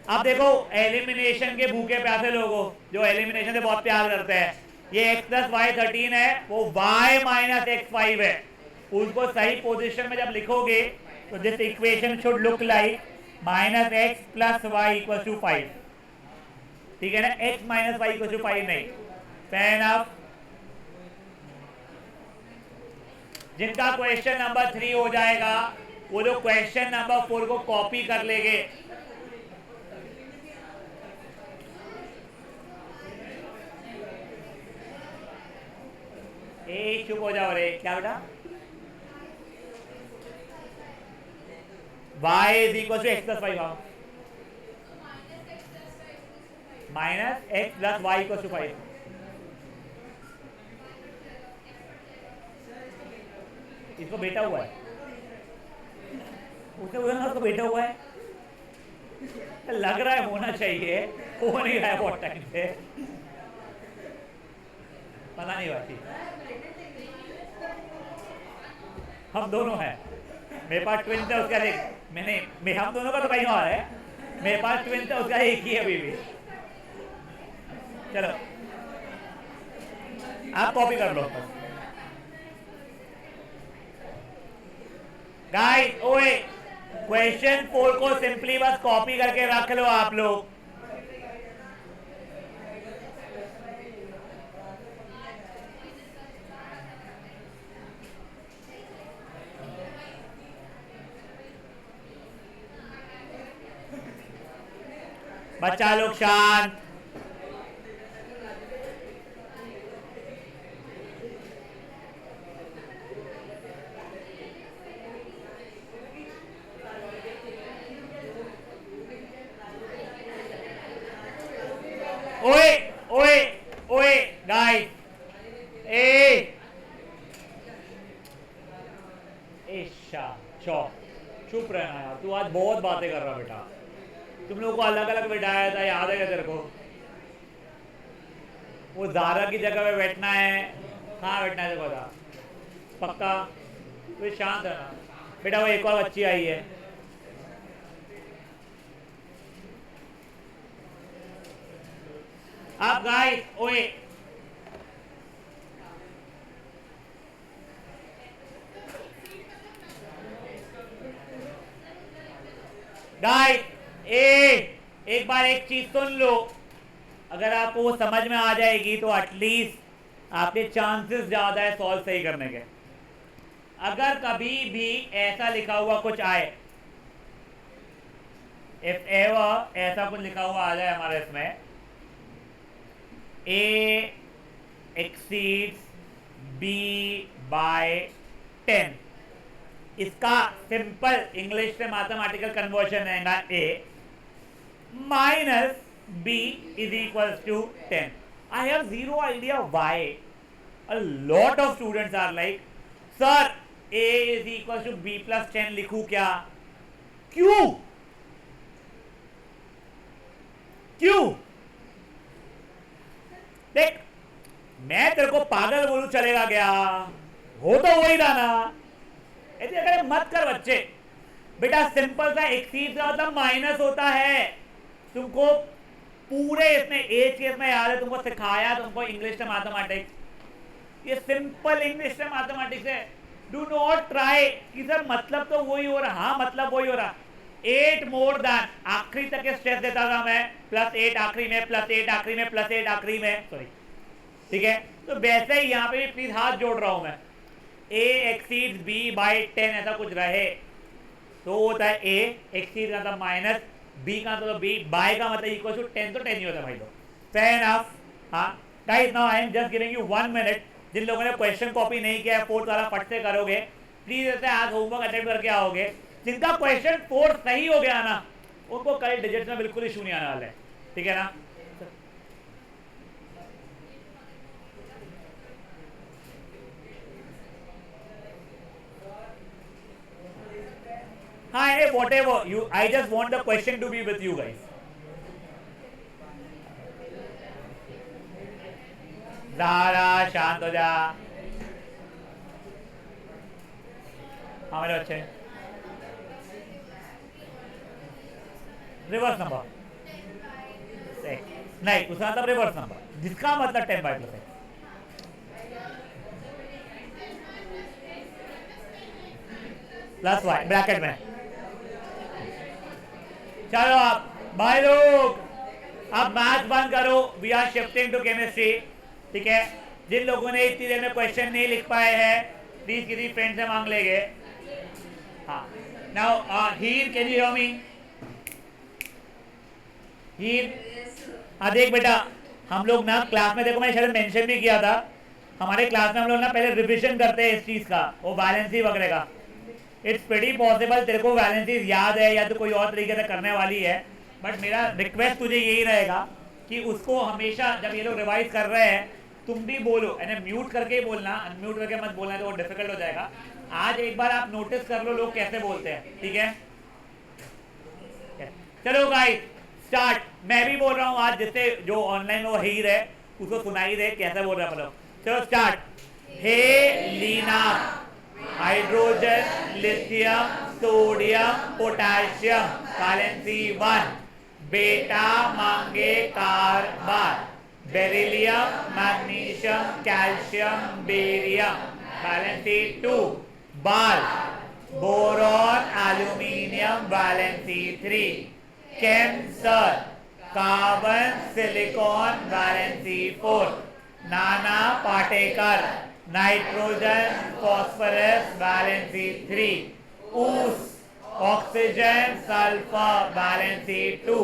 [SPEAKER 1] अब देखो एलिमिनेशन के भूखे प्यासे लोगों जो एलिमिनेशन से बहुत प्यार करते हैं, ये x प्लस वाई 13 है, वो y माइनस एक्स 5 है, उसको सही पोजीशन में जब लिखोगे तो this equation should look like minus x plus y equal to 5, ठीक है ना? x minus y equal to 5 नहीं, फैन ऑफ। जिनका क्वेश्चन नंबर 3 हो जाएगा वो लोग क्वेश्चन नंबर 4 को कॉपी कर लेंगे। ए चुप हो जाओ रे, क्या बेटा? y is equal to x plus y, minus x plus y equal to 5। इसको बेटा हुआ है, उसके उसको बेटा हुआ है, लग रहा है होना चाहिए, हो नहीं रहा है बहुत टाइम से, पता नहीं बात। हम दोनों हैं, मेरे पास ट्विन है उसका एक, मैंने हम दोनों का तो कहीं और है, मेरे पास ट्विन है उसका एक ही है अभी भी। चलो आप कॉपी कर लो गाइस। ओए क्वेश्चन 4 को सिंपली बस कॉपी करके रख लो आप लोग। बच्चा लोग शांत। ओए ओए ओए गाइस, ए ईशा चौ चुप रहना यार, तू आज बहुत बातें कर रहा बेटा। तुम लोगों को अलग अलग बिठाया था, याद है क्या तेरे को? वो ज़ारा की जगह पे बैठना है, कहाँ बैठना है तेरे को था? पक्का? तो शांत रहना बेटा। वो एक और बच्ची आई है। आप गाइस, ओए गाइस, एक बार एक चीज सुन लो। अगर आपको वो समझ में आ जाएगी तो एटलीस्ट आपके चांसेस ज्यादा है सॉल्व सही करने के। अगर कभी भी ऐसा लिखा हुआ कुछ आए, इफ एवर ऐसा कुछ लिखा हुआ आ जाए हमारे इसमें, ए एक्सीड्स बी बाय 10, इसका सिंपल इंग्लिश से मैथमेटिकल कन्वर्शन रहेगा A minus B is equal to 10। I have zero idea why a lot of students are like, sir A is equal to B plus 10 लिखूं क्या? क्यों क्यों? देख, मैं तेरे को पागल बोलूं चलेगा क्या? हो तो वही था ना। ऐसे अगर मत कर बच्चे। बेटा सिंपल सा एक्सीड का मतलब माइनस होता है। तुमको पूरे इसमें एज केस में याद है, तुमको सिखाया तुमको इंग्लिश से मैथमेटिक्स। ये सिंपल इंग्लिश से मैथमेटिक्स है। डू नॉट ट्राई कि सर मतलब तो वही हो रहा। हाँ मतलब वही हो रहा। 8 मोर देन, आखिरी तक स्ट्रेस देता था मैं, +8 आखिरी में, +8 आखिरी में, +8 आखिरी में, सॉरी ठीक है। तो वैसे ही यहाँ पे भी प्लीज हाथ जोड़ रहा हूं मैं। ए एक्सीड बी बाई 10 ऐसा कुछ रहे तो होता है ए एक्सीड का मतलब माइनस बी का मतलब बी, बाय का मतलब इक्वल टू 10, तो 10 ही होता है भाई लोग। Fair enough. हाँ guys, now I am just giving you 1 minute. जिन लोगों ने क्वेश्चन कॉपी नहीं किया है 4th वाला फट से करोगे प्लीज। ऐसे आज होमवर्क अटेम्प्ट करके आओगे। जिनका क्वेश्चन 4 सही हो गया ना उनको कल डिजिट्स में बिल्कुल इशू नहीं आने वाला है, ठीक है ना? हाँ, whatever you, I just want the question to be with you guys. Zaara शांत हो जा। हाँ मेरे बच्चे, रिवर्स नंबर नहीं, उसका मतलब रिवर्स नंबर जिसका मतलब 10 बाई +x। +y ब्रैकेट में। चलो आप भाई लोग अब मैथ बंद करो, we are shifting to chemistry, ठीक है? जिन लोगों ने इतनी देर में क्वेश्चन नहीं लिख पाए हैं प्लीज किसी फ्रेंड से मांग लेंगे। हाँ now Heer, can you hear me? Heer, हाँ देख बेटा, हम लोग ना क्लास में, देखो मैंने शायद मेंशन भी किया था, हमारे क्लास में हम लोग ना पहले रिविजन करते हैं इस चीज का, वो वैलेंसी वगैरह का। इट्स प्रीटी पॉसिबल तेरे को वैलेंसीज याद है या तो कोई और तरीके से करने वाली है, बट मेरा रिक्वेस्ट तुझे यही रहेगा कि उसको हमेशा जब ये लोग रिवाइज कर रहे हैं तुम भी बोलो, यानी म्यूट करके ही बोलना, अनम्यूट करके मत बोलना तो वो डिफिकल्ट हो जाएगा। आज एक बार आप नोटिस कर लो लोग कैसे बोलते हैं, ठीक है? चलो गाइस स्टार्ट। मैं भी बोल रहा हूँ आज, जिससे जो ऑनलाइन वो हीर है उसको सुनाई दे कैसे बोल रहा है मतलब। चलो स्टार्ट। हे Leena, hydrogen, lithium, sodium, potassium, valency 1। बेटा मांगे carbon, beryllium, magnesium, calcium, barium, valency 2। बाल, boron, aluminium, valency 3। Cancer, carbon, silicon, valency 4। Nana Patekar, nitrogen, phosphorus, valency 3। ऊस, oxygen, sulphur, valency 2।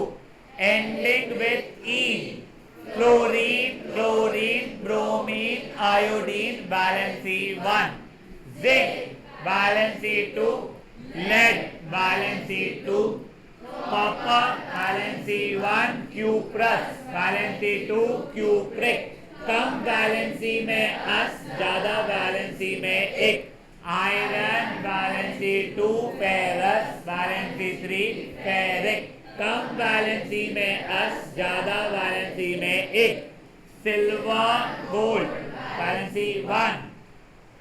[SPEAKER 1] ending with ene. Chlorine, chlorine, bromine, iodine, valency 1. Zinc, valency 2. Lead, valency 2. Copper, valency 1. Cuprous, valency 2. Cupric. कम valency में अस, ज्यादा valency में एक. Iron valency 2. Ferrous valency 3. Ferric. कम valency में अस, ज्यादा वैलेंसी में एक. Silver, gold valency 1.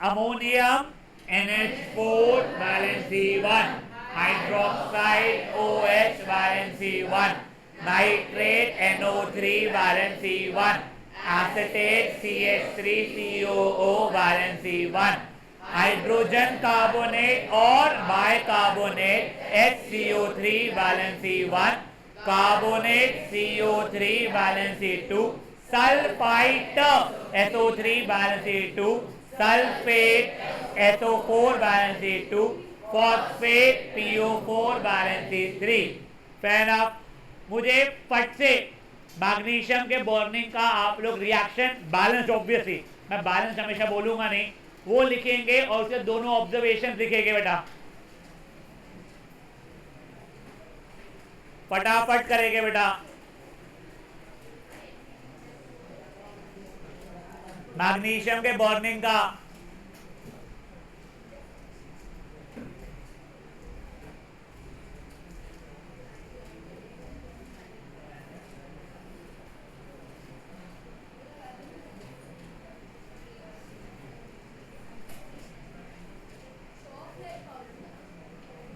[SPEAKER 1] Ammonium NH4 valency 1. Hydroxide OH valency 1. Nitrate NO3 valency 1. Acetate CH3COO valency 1. Hydrogen carbonate और bicarbonate HCO3 valency 1. Carbonate CO3 valency 2. Sulphite SO3 valency 2. Sulphate SO4 valency 2. Phosphate PO4 valency 3. Fan of मुझे फट से magnesium के burning का आप लोग reaction balance, obviously मैं balance हमेशा बोलूंगा नहीं, वो लिखेंगे और उसके दोनों ऑब्जर्वेशन लिखेंगे बेटा, फटाफट करेंगे बेटा. मैग्नीशियम के बर्निंग का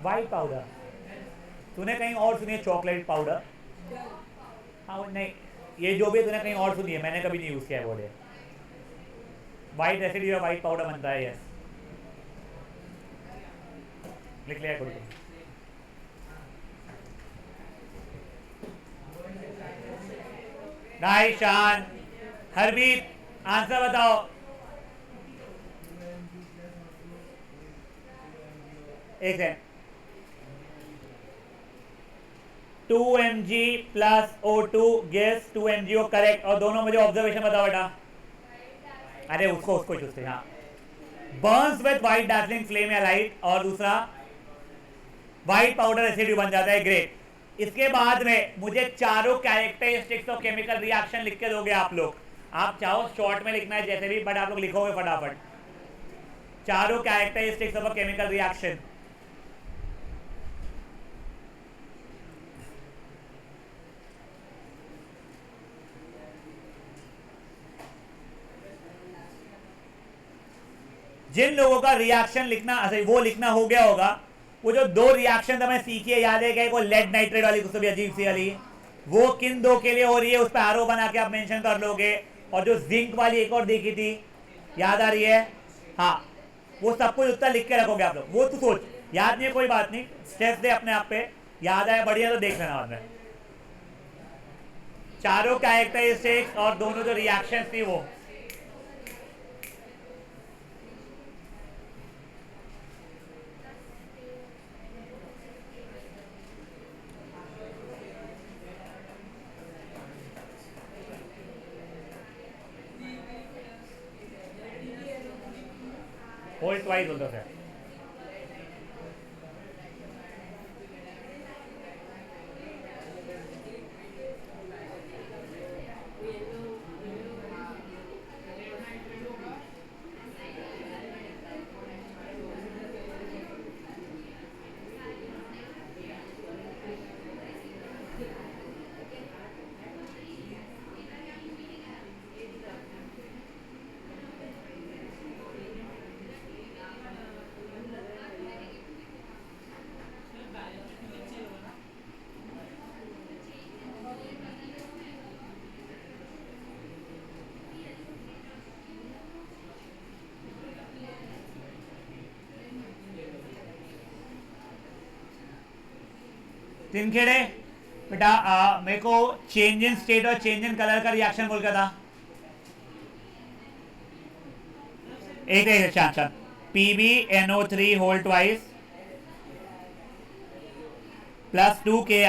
[SPEAKER 1] व्हाइट पाउडर तूने कहीं और सुनी है? Chocolate powder? हाँ नहीं, ये जो भी तूने कहीं और सुनी है, मैंने कभी नहीं यूज किया है. बोले व्हाइट एसिड या व्हाइट पाउडर बनता है. यस, लिख लिया कुछ. नाइस शान. हरबीत आंसर बताओ. एक second. 2 mg plus O2 gas 2 mg हो करेक्ट. और दोनों मुझे ऑब्जर्वेशन बताओ बेटा. अरे उसको चूसते. हाँ, Burns with white darkling flame या लाइट. और दूसरा व्हाइट पाउडर एसिड बन जाता है. ग्रेट. इसके बाद में मुझे चारों कैरेक्टरिस्टिक्स ऑफ केमिकल रिएक्शन लिख के दोगे आप लोग. आप चाहो शॉर्ट में लिखना है जैसे भी, बट आप लोग लिखोगे फटाफट. चारों characteristics of a chemical reaction. जिन लोगों का रिएक्शन लिखना वो लिखना हो गया होगा, वो जो दो रिएक्शन हमें सीखिए याद है क्या? वो लेड नाइट्रेट वाली कुछ भी अजीब सी वाली, वो किन दो के लिए हो रही है उस पर आरो बना के आप मेंशन कर लोगे. और जो जिंक वाली एक और देखी थी, याद आ रही है? हाँ, वो सब कुछ उत्तर लिख के रखोगे आप लोग. वो तो सोच याद नहीं है, कोई बात नहीं, स्ट्रेस दे अपने आप पे. याद आया बढ़िया तो देख लेना बाद में. चारों कैरेक्टरिस्टिक्स और दोनों जो रिएक्शन थी वो. होल ट्वाइस होता है. तिनखेड़े बेटा मेरे को चेंज इन स्टेट और चेंज इन कलर का रिएक्शन बोल था. एक अच्छा PbNO3 whole twice plus 2Ki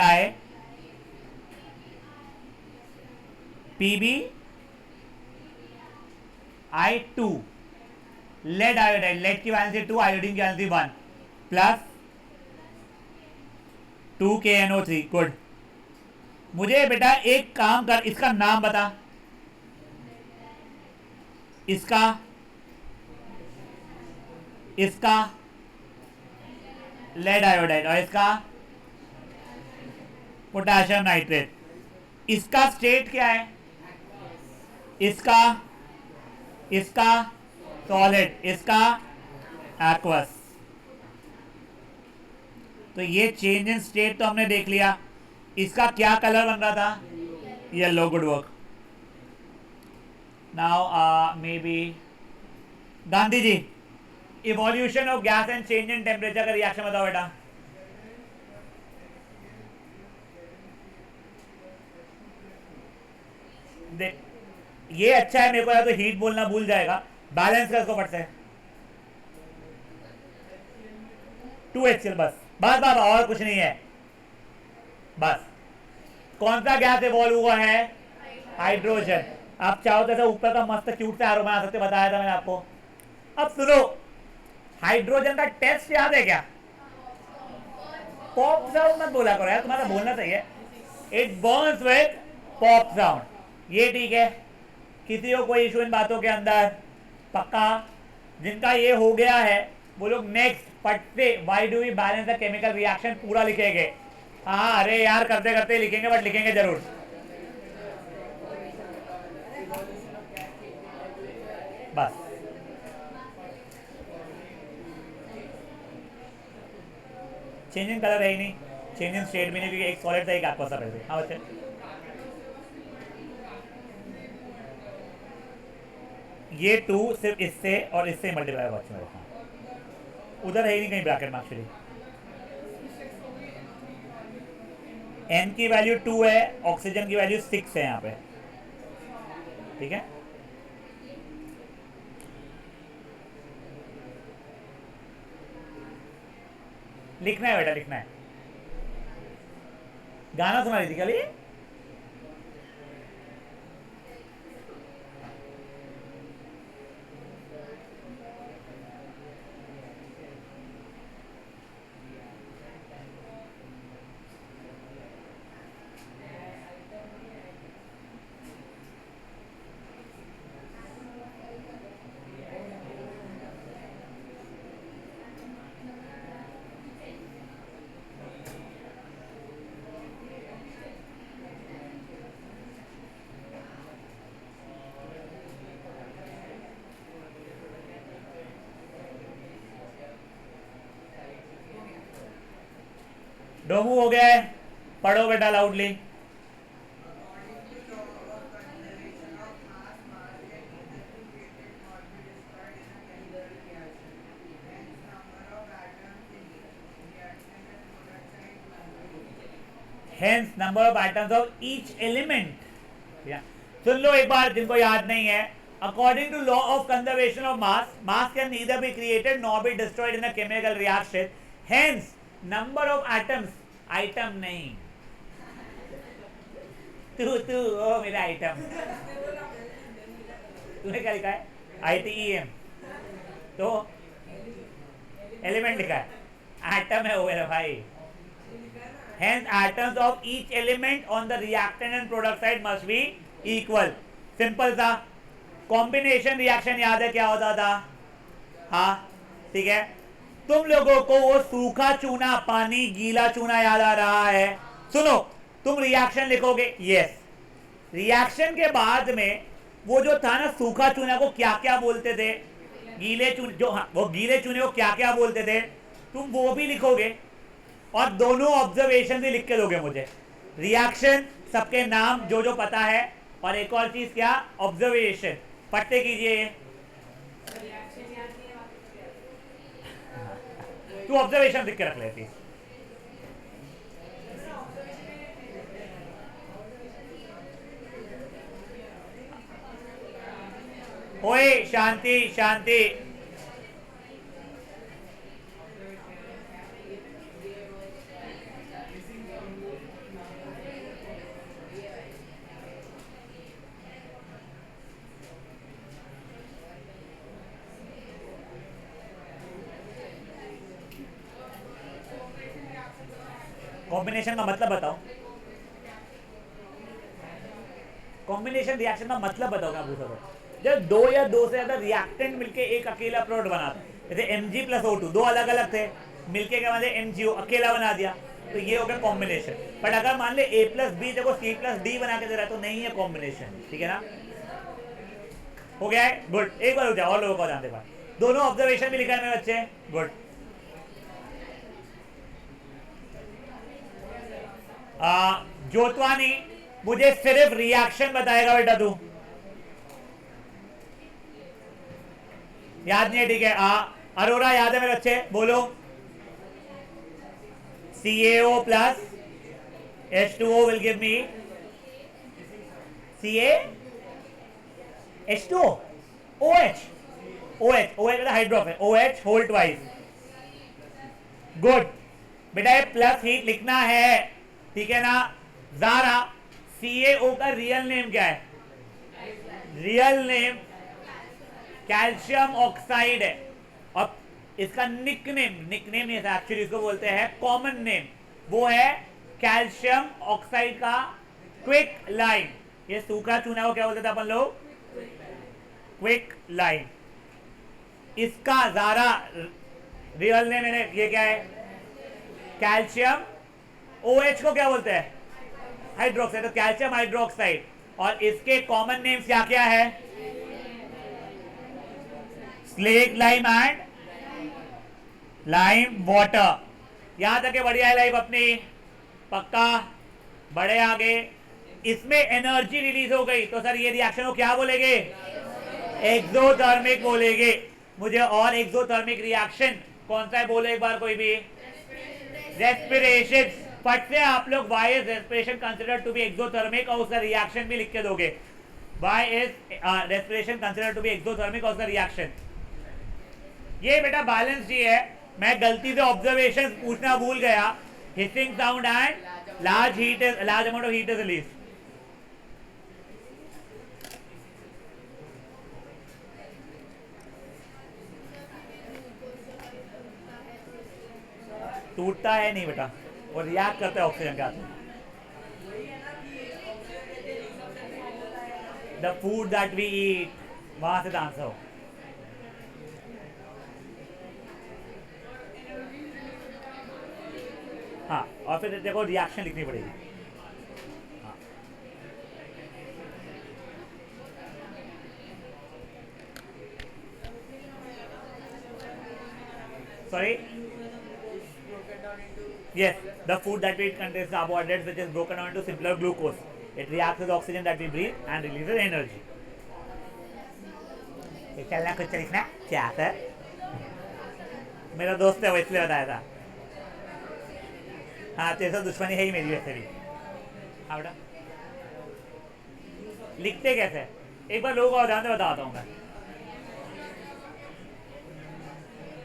[SPEAKER 1] PbI2, lead iodide, lead की वैलेंसी 2, आयोडीन की वैलेंसी 1, प्लस 2KNO3। गुड। मुझे बेटा एक काम कर, इसका नाम बता, इसका इसका लेड आयोडाइड और इसका पोटेशियम नाइट्रेट। इसका स्टेट क्या है? इसका इसका सॉलिड, इसका एक्वस। तो ये चेंज इन स्टेट तो हमने देख लिया। इसका क्या कलर बन रहा था? Yellow. Good work. Now may be Gandhi ji, evolution of gas and change in temperature का रिएक्शन बताओ बेटा। देख, ये अच्छा है, मेरे को तो हीट बोलना भूल जाएगा। बैलेंस कर इसको फट से। 2HCl, बस बस बस, और कुछ नहीं है। बस कौन सा गैस इवॉल्व हुआ है? हाइड्रोजन। आप चाहो तो ऊपर का मस्त क्यूट से आरो बना सकते, बताया था मैंने आपको। अब सुनो, हाइड्रोजन का टेस्ट याद है क्या? पॉप साउंड मत बोला करो यार, तुम्हारा बोलना चाहिए। It Burns with pop sound. ये ठीक है, किसी को कोई इशू इन बातों के अंदर? पक्का? जिनका ये हो गया है वो लोग नेक्स्ट पट से why do we balance the chemical reaction पूरा लिखेंगे। हाँ, अरे यार करते करते लिखेंगे, बट लिखेंगे जरूर। बस चेंजिंग कलर है ही नहीं, चेंजिंग स्टेट भी नहीं, क्योंकि एक सॉलिड था एक एक्वा था पहले। हाँ बच्चे, ये 2 सिर्फ इससे और इससे मल्टीप्लाई होगा। अच्छा हाँ, उधर है ही नहीं कहीं ब्रैकेट में एक्चुअली। N की वैल्यू 2 है, ऑक्सीजन की वैल्यू 6 है यहाँ पे। ठीक है, लिखना है बेटा, लिखना है। गाना सुना रही थी कल ये? डोमू हो गया है, पढ़ो बेटा loudly. Hence number of atoms of each element. सुन लो एक बार जिनको याद नहीं है। According to law of conservation of mass, mass can neither be created nor be destroyed in a chemical reaction. Hence, number of atoms, item नहीं, तू ओ मेरा item. तूने क्या लिखा है? ITEM, तो एलिमेंट लिखा है, एटम है वो मेरा भाई। Hence, atoms of each element on the reactant and product side must be equal. Simple सा कॉम्बिनेशन रिएक्शन याद है क्या होता था? हाँ ठीक है। तुम लोगों को वो सूखा चूना पानी गीला चूना याद आ रहा है? सुनो, तुम रिएक्शन लिखोगे, यस, रिएक्शन के बाद में वो जो था ना सूखा चूना को क्या क्या बोलते थे? गीले चूने, जो हाँ, वो गीले चूने को क्या क्या बोलते थे? तुम वो भी लिखोगे और दोनों ऑब्जर्वेशन भी लिख के दोगे मुझे। रिएक्शन सबके नाम जो जो पता है, और एक और चीज क्या? ऑब्जर्वेशन। पढ़ते कीजिए। तू ऑब्जर्वेशन लिख के रख लेती। ओए शांति शांति। कॉम्बिनेशन का मतलब बताओ, कॉम्बिनेशन रिएक्शन का मतलब बताओ क्या पूछा तो। जब दो या दो से ज्यादा रिएक्टेंट मिलके एक अकेला प्रोडक्ट बनाते, जैसे Mg प्लस O2 दो अलग अलग थे, मिलके क्या मतलब MgO अकेला बना दिया, तो ये हो गया कॉम्बिनेशन। बट अगर मान ले A प्लस बी देखो C प्लस डी बना के दे रहा है तो नहीं है कॉम्बिनेशन, ठीक है ना। हो गया है, गुड। एक बार हो जाओ और लोगों को जानते बात, दोनों ऑब्जर्वेशन भी लिखा है मेरे बच्चे, गुड। ज्योतवानी मुझे सिर्फ रिएक्शन बताएगा बेटा, तू याद नहीं है, ठीक है। अरोरा याद है मेरे बच्चे, बोलो। CaO plus H2O will give me CaH2O OH OH हाइड्रोफ है, OH होल ट्वाइस, गुड बेटा। ये प्लस हीट लिखना है, ठीक है ना। जारा CaO का रियल नेम क्या है? रियल नेम कैल्शियम ऑक्साइड है, और इसका निकनेम नहीं है एक्चुअली, इसको बोलते हैं कॉमन नेम, वो है कैल्शियम ऑक्साइड का क्विक लाइन। ये सूखा चूना को क्या बोलते थे अपन लोग? Quick line. इसका जारा रियल नेम है, ये क्या है? कैल्शियम। OH को क्या बोलते हैं? हाइड्रोक्साइड, तो कैल्शियम हाइड्रोक्साइड। और इसके कॉमन नेम्स क्या क्या है? Slaked lime and lime water. यहां तक बढ़िया है लाइफ अपनी, पक्का। बड़े आगे, इसमें एनर्जी रिलीज हो गई तो सर ये रिएक्शन को क्या बोलेंगे? एक्सोथर्मिक बोलेंगे। मुझे और एक्सोथर्मिक रिएक्शन कौन सा है बोलो एक बार कोई भी। रेस्पिरेशन। फट से आप लोग why is respiration consider to be exothermic और उसका रिएक्शन भी लिख के दोगे। Why is respiration consider to be exothermic और उसका रिएक्शन। ये बेटा बैलेंस जी है, मैं गलती से ऑब्जर्वेशन पूछना भूल गया। Hissing sound and large amount of heat is release. टूटता है नहीं बेटा, वो रिएक्ट करता है ऑक्सीजन के साथ। The food that we eat, वहां से आंसर हो। हाँ, और फिर देखो रिएक्शन लिखनी पड़ेगी। हाँ। Sorry? Yes, the food that we eat contains carbohydrates which is broken down into simpler glucose. It reacts with oxygen that we breathe and releases energy. चलना कुछ लिखना क्या सर? मेरा दोस्त है वो इसलिए बताया था। हाँ, तेरे से दुश्मनी है ही मेरी वैसे भी। हाँ बेटा, लिखते कैसे? एक बार लोगों को ध्यान से बताता हूँ मैं।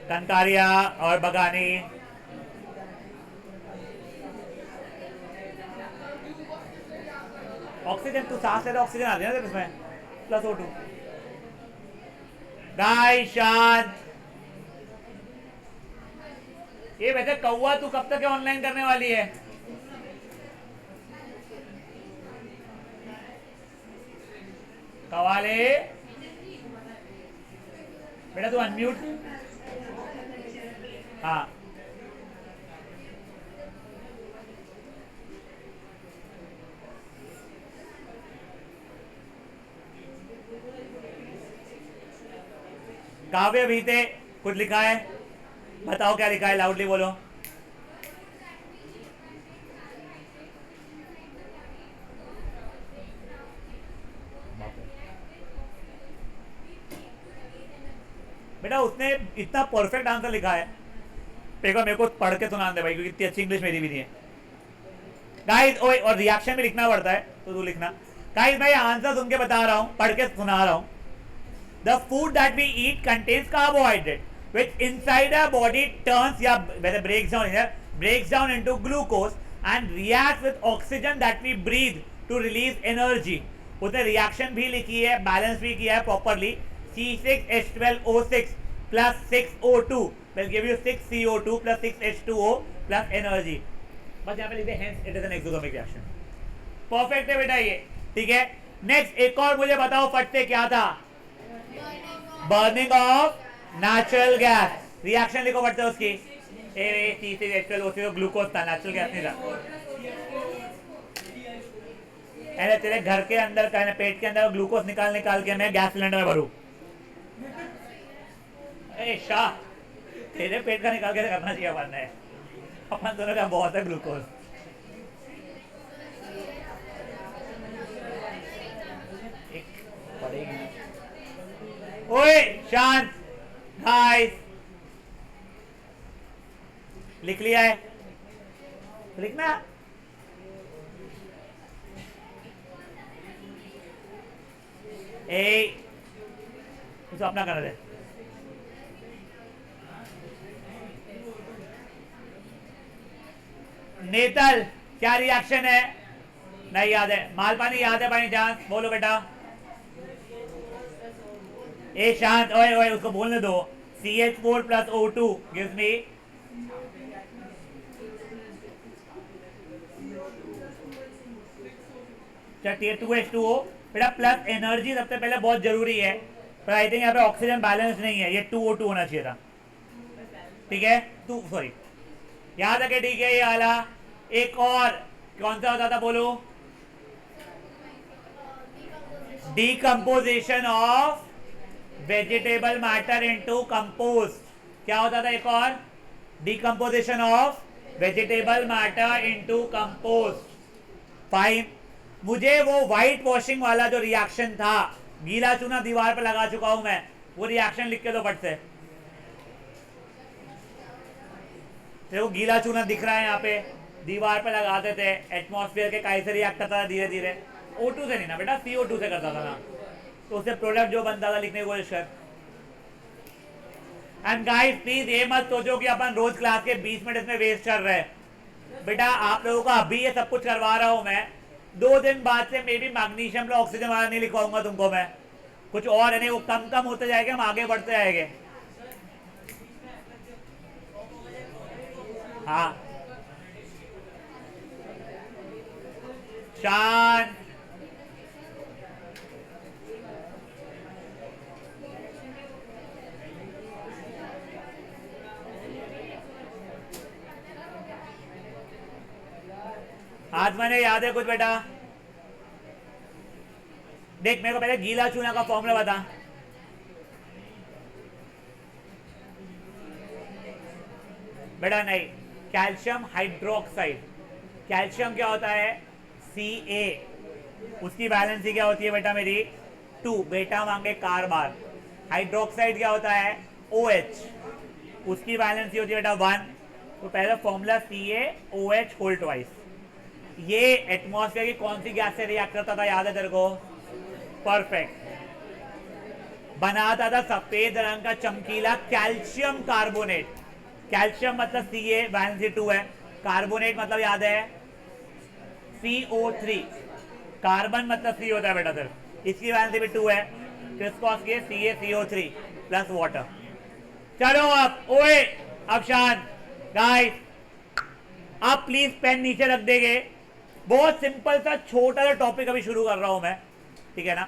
[SPEAKER 1] कनकारिया और बगानी, ऑक्सीजन, तू सांस ले रहा, ऑक्सीजन आ रही है ना इसमें, प्लस O2। गाय शांत। ये वैसे कौवा तू कब तक ऑनलाइन करने वाली है? कवाले बेटा तू अनम्यूट। हाँ, काव्य भीते कुछ लिखा है, बताओ क्या लिखा है, लाउडली बोलो। बेटा उसने इतना परफेक्ट आंसर लिखा है, मेरे को पढ़ के सुना दे भाई, क्योंकि इतनी अच्छी इंग्लिश मेरी भी नहीं है गाइस। और रिएक्शन भी लिखना पड़ता है तो तू लिखना। गाइस मैं आंसर सुन के बता रहा हूं, पढ़ के सुना रहा हूं। The food that we eat contains carbohydrate, which inside our body turns breaks down into glucose and reacts with oxygen that we breathe to release energy. उसने रिएक्शन भी लिखी है, बैलेंस भी किया है properly. C6H12O6 plus 6O2 will give you 6CO2 plus 6H2O plus energy. बस यहाँ पे लिखते हैं hence it is an exothermic reaction. Perfect है बेटा ये, ठीक है। नेक्स्ट एक और मुझे बताओ फट से क्या था? Burning of natural gas. Reaction लिखो फट से उसकी। ग्लूकोज था, नेचुरल गैस नहीं था। अरे तेरे घर के अंदर कहने पेट के अंदर ग्लूकोज निकाल निकाल के मैं गैस सिलेंडर में भरूं? शाह, तेरे पेट का निकाल के करना चाहिए अपन ने। अपन दोनों का बहुत है ग्लूकोज। ओए शांत, गाइस लिख लिया है? लिखना। उसे अपना करना दे। नेतल क्या रिएक्शन है? नहीं याद है। मालपानी याद है भाई? जान बोलो बेटा। ए शांत, ओए ओए उसको बोलने दो। CH4 plus O2 gives me T2H2O बेटा प्लस एनर्जी सबसे पहले बहुत जरूरी है, पर आई थिंक यहाँ पे ऑक्सीजन बैलेंस नहीं है, ये 2O2 होना चाहिए था, ठीक है। तू सॉरी याद रखे, ठीक है। ये वाला एक और कौन सा होता था बोलो? Decomposition of vegetable matter into compost. क्या होता था एक और? Decomposition of vegetable matter into compost. Fine. मुझे वो व्हाइट वॉशिंग वाला जो रिएक्शन था, गीला चूना दीवार पर लगा चुका हूं मैं, वो रिएक्शन लिख के दो फट से। देखो गीला चूना दिख रहा है यहाँ पे, दीवार पे लगाते थे, एटमॉस्फेयर के काई से रिएक्ट करता था धीरे धीरे। O2 से नहीं ना बेटा, CO2 से करता था ना, तो उससे प्रोडक्ट जो बनता था लिखने की कोशिश कर। एंड गाइस प्लीज ये मत सोचो कि अपन रोज क्लास के 20 मिनट इसमें वेस्ट कर रहे हैं। बेटा आप लोगों को अभी ये सब कुछ करवा रहा हूं मैं, 2 दिन बाद से मे बी मैग्नीशियम और ऑक्सीजन वाला नहीं लिखवाऊंगा तुमको मैं, कुछ और है नहीं, वो कम कम होते जाएगा, हम आगे बढ़ते जाएंगे। हाँ शान, आज मैंने याद है कुछ बेटा? देख मेरे को पहले गीला चूना का फॉर्मूला बता। बेटा नहीं, कैल्शियम हाइड्रोक्साइड। कैल्शियम क्या होता है? Ca। उसकी वैलेंसी क्या होती है बेटा मेरी? 2। बेटा मांगे कार्बार। हाइड्रोक्साइड क्या होता है? OH। उसकी वैलेंसी होती है बेटा 1। तो पहला फॉर्मूला CaOH होल ट्वाइस। ये एटमॉस्फेयर की कौन सी गैस से रिएक्ट करता था, याद है तेरे को? परफेक्ट। बनाता था सफेद रंग का चमकीला कैल्शियम कार्बोनेट। कैल्शियम मतलब Ca, वैलेंसी 2 है। कार्बोनेट मतलब याद है CO3। कार्बन मतलब C होता है बेटा सिर्फ, इसकी वैलेंसी भी 2 है। क्रिस्कॉस के CaCO3 प्लस वाटर। चलो अब ओए अब शान गाइस, आप प्लीज पेन नीचे रख देंगे। बहुत सिंपल सा छोटा सा टॉपिक अभी शुरू कर रहा हूं मैं, ठीक है ना।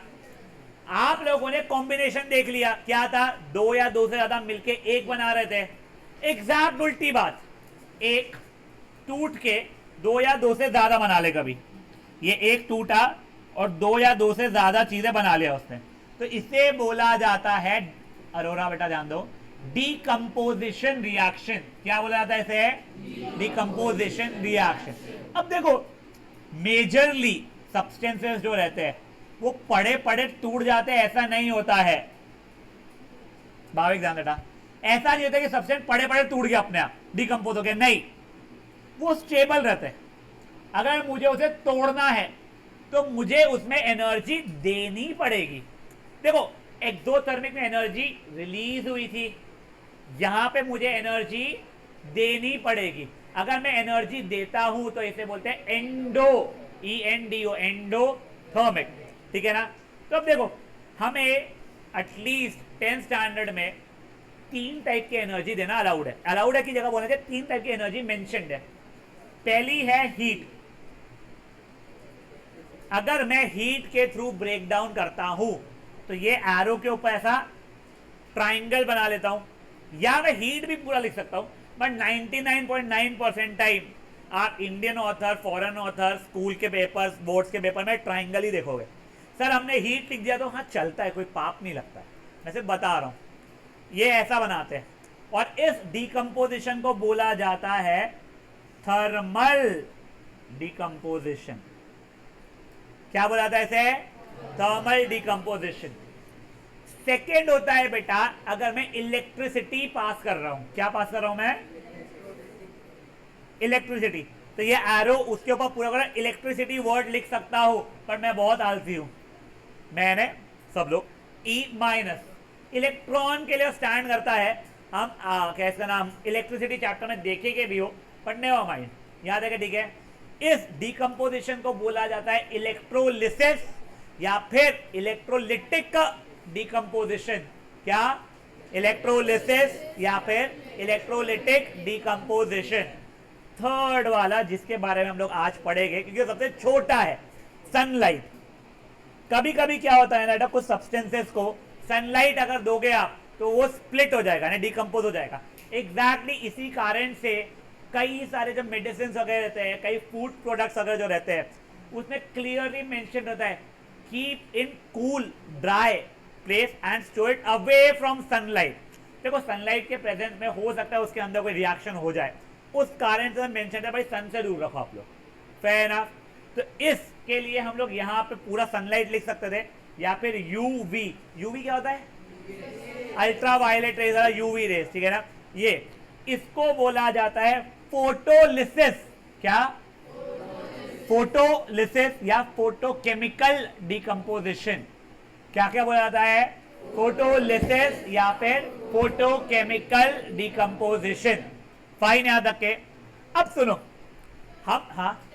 [SPEAKER 1] आप लोगों ने कॉम्बिनेशन देख लिया, क्या था? 2 या 2 से ज्यादा मिलके एक बना रहे थे। एग्जैक्ट उल्टी बात, एक टूट के 2 या 2 से ज्यादा बना ले कभी। ये एक टूटा और 2 या 2 से ज्यादा चीजें बना लिया उसने, तो इसे बोला जाता है, अरोरा बेटा ध्यान दो, डिकम्पोजिशन रिएक्शन। क्या बोला जाता है इसे? Decomposition reaction. अब देखो मेजरली सब्सटेंसेस जो रहते हैं वो पड़े पड़े टूट जाते हैं, ऐसा नहीं होता है। भाविक ध्यान बेटा, ऐसा नहीं होता कि सब्सटेंस पड़े पड़े टूट गया अपने आप डिकम्पोज हो गया, नहीं, वो स्टेबल रहते हैं। अगर मुझे उसे तोड़ना है तो मुझे उसमें एनर्जी देनी पड़ेगी। देखो एक्सोथर्मिक में एनर्जी रिलीज हुई थी, यहां पे मुझे एनर्जी देनी पड़ेगी। अगर मैं एनर्जी देता हूं तो इसे बोलते हैं एंडो, ENDO, एंडोथर्मिक, ठीक है ना। तो अब देखो हमें एटलीस्ट 10th स्टैंडर्ड में 3 टाइप की एनर्जी देना अलाउड है। अलाउड है की जगह बोलना चाहिए 3 टाइप की एनर्जी मेंशन्ड है। पहली है हीट। अगर मैं हीट के थ्रू ब्रेक डाउन करता हूं तो ये एरो के ऊपर ऐसा ट्राइंगल बना लेता हूं, या मैं हीट भी पूरा लिख सकता हूं, बट 99.9% टाइम आप Indian author, foreign author, school के पेपर्स, बोर्ड्स के पेपर में ट्राइंगल ही देखोगे। सर हमने हीट लिख दिया तो हाँ चलता है, कोई पाप नहीं लगता है, मैं सिर्फ बता रहा हूं। ये ऐसा बनाते हैं और इस डिकम्पोजिशन को बोला जाता है थर्मल डिकम्पोजिशन। क्या बोला था इसे? Thermal decomposition. सेकेंड होता है बेटा, अगर मैं इलेक्ट्रिसिटी पास कर रहा हूं। क्या पास कर रहा हूं मैं? इलेक्ट्रिसिटी। तो ये एरो उसके ऊपर पूरा पूरा इलेक्ट्रिसिटी वर्ड लिख सकता हूं, पर मैं बहुत आलसी हूं। मैंने सब लोग ई माइनस इलेक्ट्रॉन के लिए स्टैंड करता है। हम कैसा नाम इलेक्ट्रिसिटी चैप्टर में देखेंगे भी हो, बट नेवर माइंड, याद है? ठीक है। इस डिकम्पोजिशन को बोला जाता है इलेक्ट्रोलिसिस या फिर इलेक्ट्रोलिटिक डिकम्पोजिशन। क्या? इलेक्ट्रोलिसिस या फिर इलेक्ट्रोलिटिक डिकम्पोजिशन। थर्ड वाला जिसके बारे में हम लोग आज पढ़ेंगे, क्योंकि सबसे छोटा है, सनलाइट। कभी कभी क्या होता है ना, कुछ सब्सटेंसेस को सनलाइट अगर दोगे आप तो वो स्प्लिट हो जाएगा ना, डिकम्पोज हो जाएगा। एग्जैक्टली इसी कारण से कई सारे जो मेडिसिन वगैरह रहते हैं, कई फूड प्रोडक्ट्स वगैरह जो रहते हैं, उसमें क्लियरली मेंशन रहता है keep in cool dry place and store it away from sunlight. देखो सनलाइट के प्रेजेंस में हो सकता है उसके अंदर कोई रिएक्शन हो जाए, उस कारण से मेंशन है भाई सन से दूर रखो आप लोग। Fair enough. तो इसके लिए हम लोग यहाँ पे पूरा सनलाइट लिख सकते थे, या फिर यूवी। यूवी क्या होता है? Ultraviolet rays, UV rays, ठीक है ना। ये इसको बोला जाता है फोटोलिसिस। क्या? फोटोलिसिस या फोटोकेमिकल डिकम्पोजिशन। क्या क्या बोला जाता है? फोटोलिसिस या फिर फोटोकेमिकल डिकम्पोजिशन। फाइन, याद रखे। अब सुनो, हम हाँ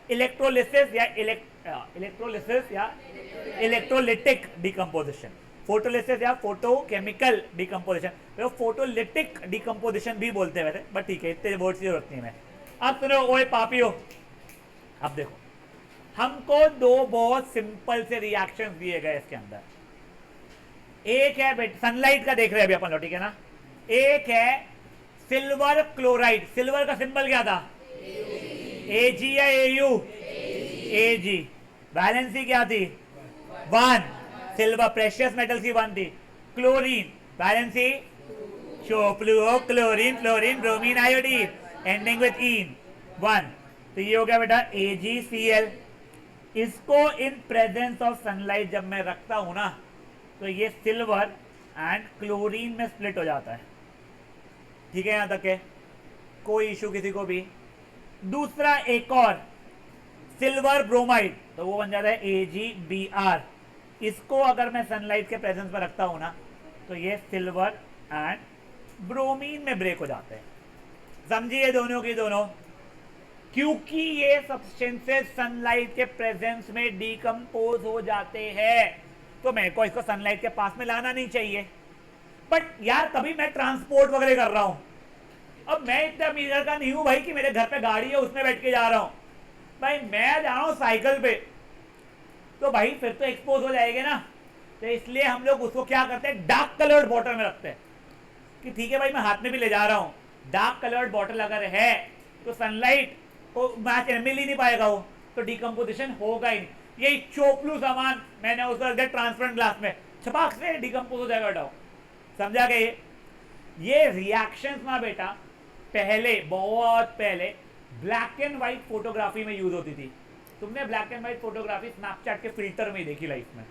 [SPEAKER 1] इलेक्ट्रोलिसिस या इलेक्ट्रोलिटिक डिकम्पोजिशन, फोटोलिसिस या फोटोकेमिकल डिकम्पोजिशन, तो फोटोलिटिक डिकम्पोजिशन भी बोलते हैं वैसे, बट ठीक है, इतने वर्ड की जरूरत नहीं है। अब सुनो ओए पापियो, अब देखो हमको दो बहुत सिंपल से रिएक्शन दिए गए इसके अंदर। एक है सनलाइट का देख रहे हैं अभी अपन लोग, ठीक है ना। एक है सिल्वर क्लोराइड। सिल्वर का सिंबल क्या था? Ag या Au? Ag। वैलेंसी क्या थी? 1। सिल्वर प्रेशियस मेटल की 1 थी। क्लोरीन वैलेंसी फ्लूओ chlorine fluorine bromine iodine ending with in 1। तो ये हो गया बेटा AgCl। इसको इन प्रेजेंस ऑफ सनलाइट जब मैं रखता हूं ना, तो ये सिल्वर एंड क्लोरीन में स्प्लिट हो जाता है। ठीक है, यहां तक है, कोई इशू किसी को भी। दूसरा एक और सिल्वर ब्रोमाइड, तो वो बन जाता है AgBr। इसको अगर मैं सनलाइट के प्रेजेंस में रखता हूं ना, तो ये सिल्वर एंड ब्रोमीन में ब्रेक हो जाते हैं। समझिए दोनों की दोनों, क्योंकि ये सब्सटेंसेस सनलाइट के प्रेजेंस में डिकम्पोज हो जाते हैं, तो मेरे को इसको सनलाइट के पास में लाना नहीं चाहिए। बट यार कभी मैं ट्रांसपोर्ट वगैरह कर रहा हूं, अब मैं इतना अमीर का नहीं हूं भाई कि मेरे घर पे गाड़ी है उसमें बैठ के जा रहा हूं, भाई मैं जा रहा हूं साइकिल पे, तो भाई फिर तो एक्सपोज हो जाएंगे ना। तो इसलिए हम लोग उसको क्या करते हैं, डार्क कलर्ड बॉटल में रखते हैं कि ठीक है भाई मैं हाथ में भी ले जा रहा हूं। डार्क कलर्ड बॉटल अगर है तो सनलाइट को मैच मिल ही नहीं पाएगा, वो तो डिकम्पोजिशन होगा ही नहीं। यही चोपलू सामान मैंने उसको रख दिया ट्रांसपेरेंट ग्लास में, छपाक से डिकम्पोज हो जाएगा बेटा। समझा गया? ये रिएक्शंस ना बेटा पहले, बहुत पहले ब्लैक एंड व्हाइट फोटोग्राफी में यूज होती थी। तुमने black and white photography Snapchat के फिल्टर में ही देखी लाइफ में,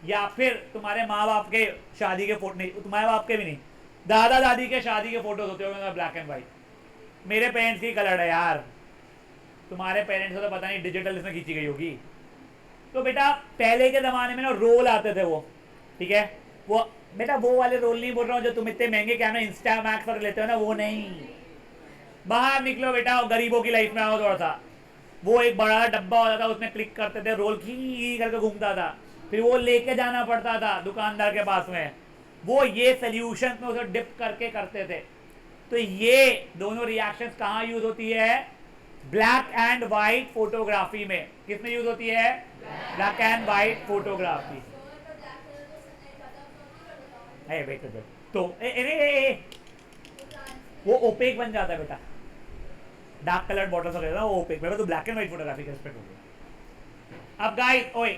[SPEAKER 1] या फिर तुम्हारे माँ बाप के शादी के फोटो, नहीं तुम्हारे बाप के भी नहीं, दादा दादी के शादी के फोटोज होते होंगे ब्लैक एंड व्हाइट। मेरे पेरेंट्स की कलर है यार, तुम्हारे पेरेंट्स को तो पता नहीं डिजिटल इसमें खींची गई होगी। तो बेटा पहले के जमाने में ना रोल आते थे वो, ठीक है, वो बेटा वो वाले रोल नहीं बोल रहा हूँ जो तुम इतने महंगे क्या ना इंस्टा मैक्स पर लेते हो ना, वो नहीं। बाहर निकलो बेटा और गरीबों की लाइफ में आओ थोड़ा सा। वो एक बड़ा डब्बा होता था, उसमें क्लिक करते थे, रोल की करके घूमता था, फिर वो लेके जाना पड़ता था दुकानदार के पास में, वो ये सोल्यूशन में उसे डिप करके करते थे। तो ये दोनों रिएक्शंस कहाँ यूज होती है? ब्लैक एंड व्हाइट फोटोग्राफी में। किसमें यूज होती है? Black and white photography. Wait wait, तो वो ओपेक बन जाता है बेटा, डार्क कलर बॉटल्स वगैरह वो ओपेक। मेरे तो ब्लैक एंड व्हाइट फोटोग्राफी का रिस्पेक्ट हो गया। अब गाइस ओए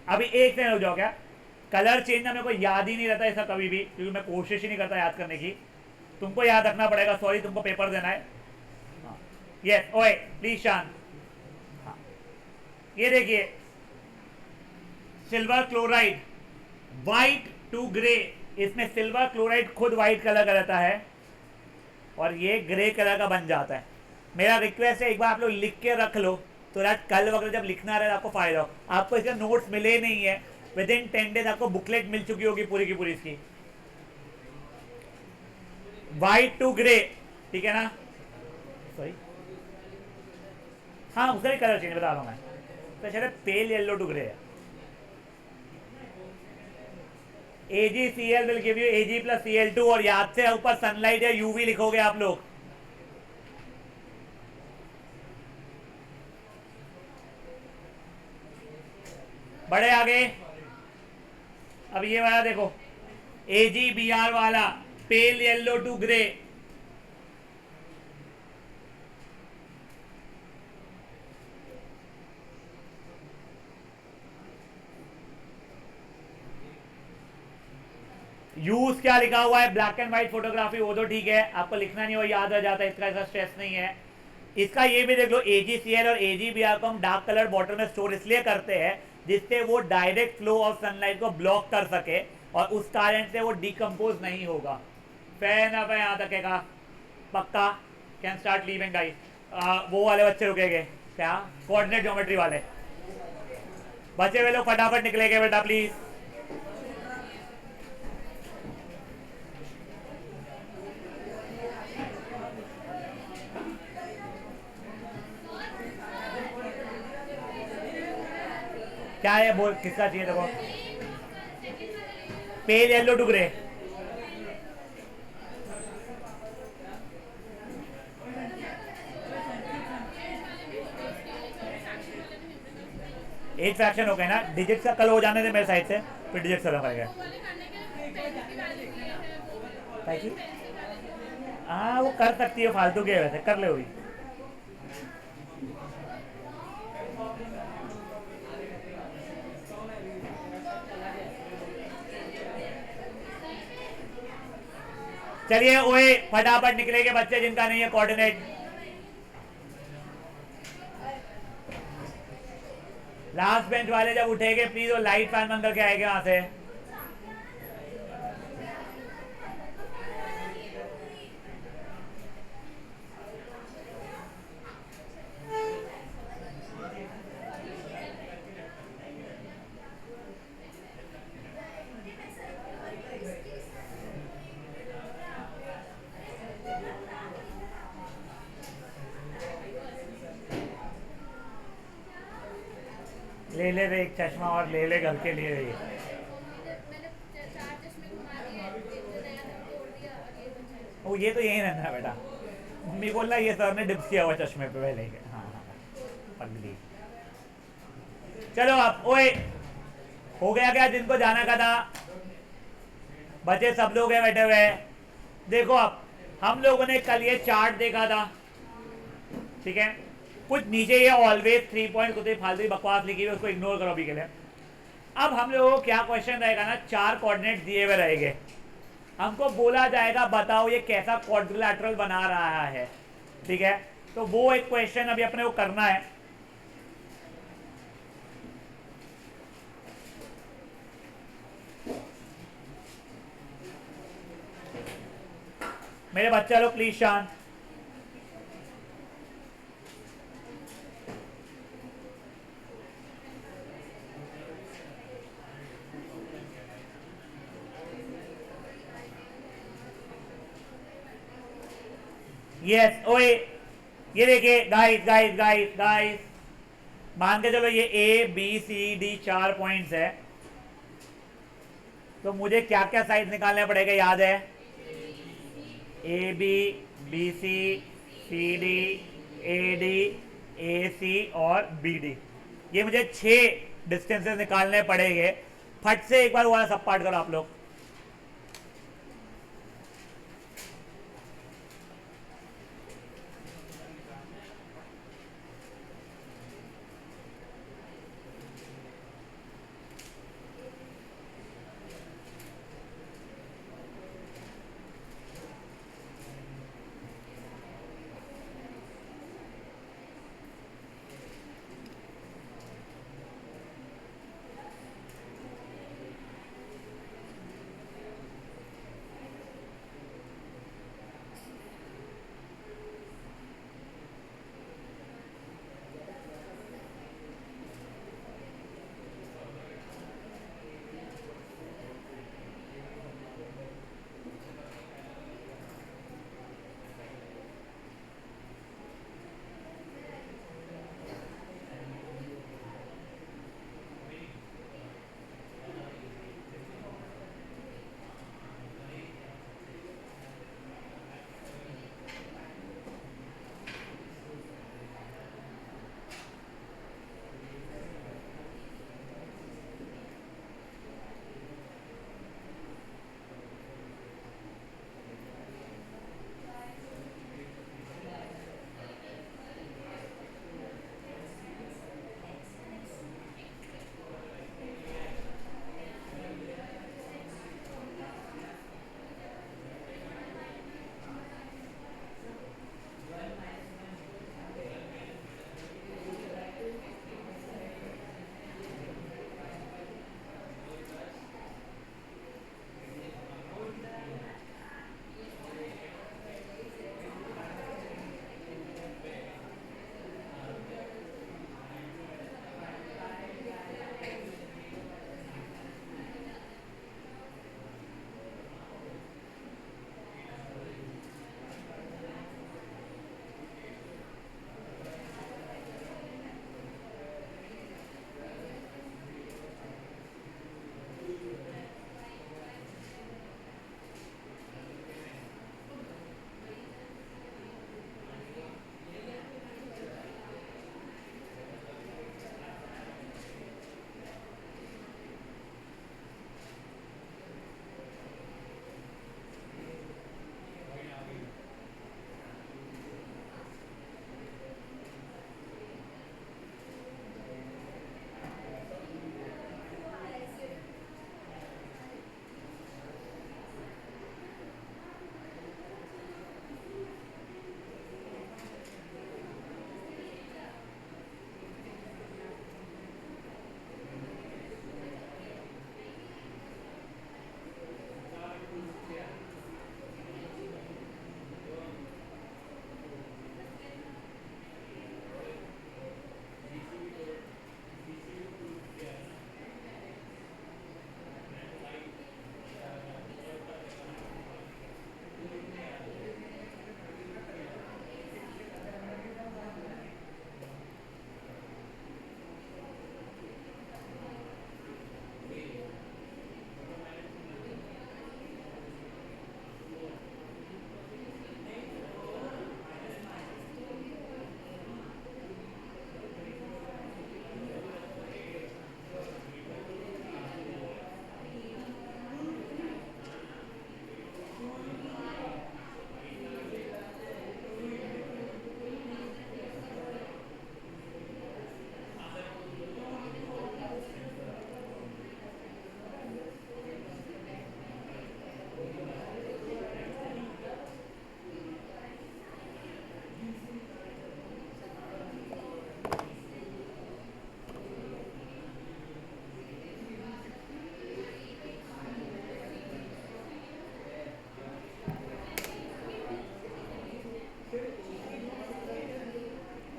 [SPEAKER 1] अभी एक सेकंड हो जाओ, क्या कलर चेंज ना मेरे को याद ही नहीं रहता ऐसा कभी भी, क्योंकि मैं कोशिश ही नहीं करता याद करने की। तुमको याद रखना पड़ेगा, सॉरी तुमको पेपर देना है। यस ओए प्लीज शांत। ये देखिए silver chloride white to grey, इसमें सिल्वर क्लोराइड खुद व्हाइट कलर का रहता है और ये ग्रे कलर का बन जाता है। मेरा रिक्वेस्ट है एक बार आप लोग लिख के रख लो, तो रात कल वगैरह जब लिखना रहे आपको फायदा हो। आपको इसका नोट्स मिले नहीं है, विद इन 10 डेज आपको बुकलेट मिल चुकी होगी पूरी की पूरी इसकी। व्हाइट टू ग्रे, ठीक है ना? सॉरी हाँ उसका भी कलर चेंज बता रहा हूँ मैं, तो शायद पेल येलो टू ग्रे है। AgCl will give you Ag plus Cl2 और याद से ऊपर सनलाइट या यूवी लिखोगे आप लोग। बड़े आगे अब ये वाला देखो, AgBr वाला pale yellow to grey. Use क्या लिखा हुआ है? ब्लैक एंड व्हाइट फोटोग्राफी, वो तो ठीक है, आपको लिखना नहीं हो याद रह जाता है, इसका ऐसा स्ट्रेस नहीं है। इसका ये भी देख लो, AgCl और AgBr को हम डार्क कलर बॉटल में स्टोर इसलिए करते हैं जिससे वो डायरेक्ट फ्लो ऑफ सनलाइट को ब्लॉक कर सके और उस कारण से वो डिकम्पोज नहीं होगा। फैन अब यहाँ तक है का पक्का? Can start leaving guys. वो वाले बच्चे रुकेंगे क्या? कोऑर्डिनेट ज्योमेट्री वाले बचे हुए लोग फटाफट निकलेंगे बेटा प्लीज। क्या है बोल, किसका चाहिए देखो? Pale yellow to grey. एक फ्रैक्शन हो गया ना, डिजिट का कल हो जाने से मेरे साइड से, फिर डिजिट से लगा गया। हाँ वो कर सकती है, फालतू के वैसे कर ले हुई। चलिए ओए फटाफट निकलेंगे बच्चे जिनका नहीं है कोऑर्डिनेट। लास्ट बेंच वाले जब उठेंगे प्लीज वो लाइट फैन बंद करके आएंगे वहां से। ले ले रे एक चश्मा और ले ले घर के लिए रे। ओ ये तो यही रहना है बेटा, मम्मी बोलना ये सर ने डिप्स किया हुआ चश्मे पे पहले। हाँ हाँ पगली। चलो अब ओए हो गया क्या? जिनको जाना का था बचे सब लोग हैं बैठे हुए। देखो अब हम लोगों ने कल ये चार्ट देखा था, ठीक है? कुछ नीचे ये ऑलवेज 3 पॉइंट कुछ फालतू बकवास लिखी हुई, उसको इग्नोर करो अभी के लिए। अब हम लोगों को क्या क्वेश्चन रहेगा ना, 4 कोऑर्डिनेट दिए हुए रहेंगे, हमको बोला जाएगा बताओ ये कैसा क्वाड्रिलैटरल बना रहा है, ठीक है? तो वो एक क्वेश्चन अभी अपने को करना है। मेरे बच्चे लोग प्लीज शांत। यस ओए ये देखिए गाइस गाइस गाइस गाइस, मान के चलो ये ABCD 4 पॉइंट्स है, तो मुझे क्या क्या साइड निकालने पड़ेगा याद है? AB B C, C D, A D, A C और बी डी। ये मुझे 6 डिस्टेंसेस निकालने पड़ेंगे। फट से एक बार वाला सब पार्ट करो आप लोग।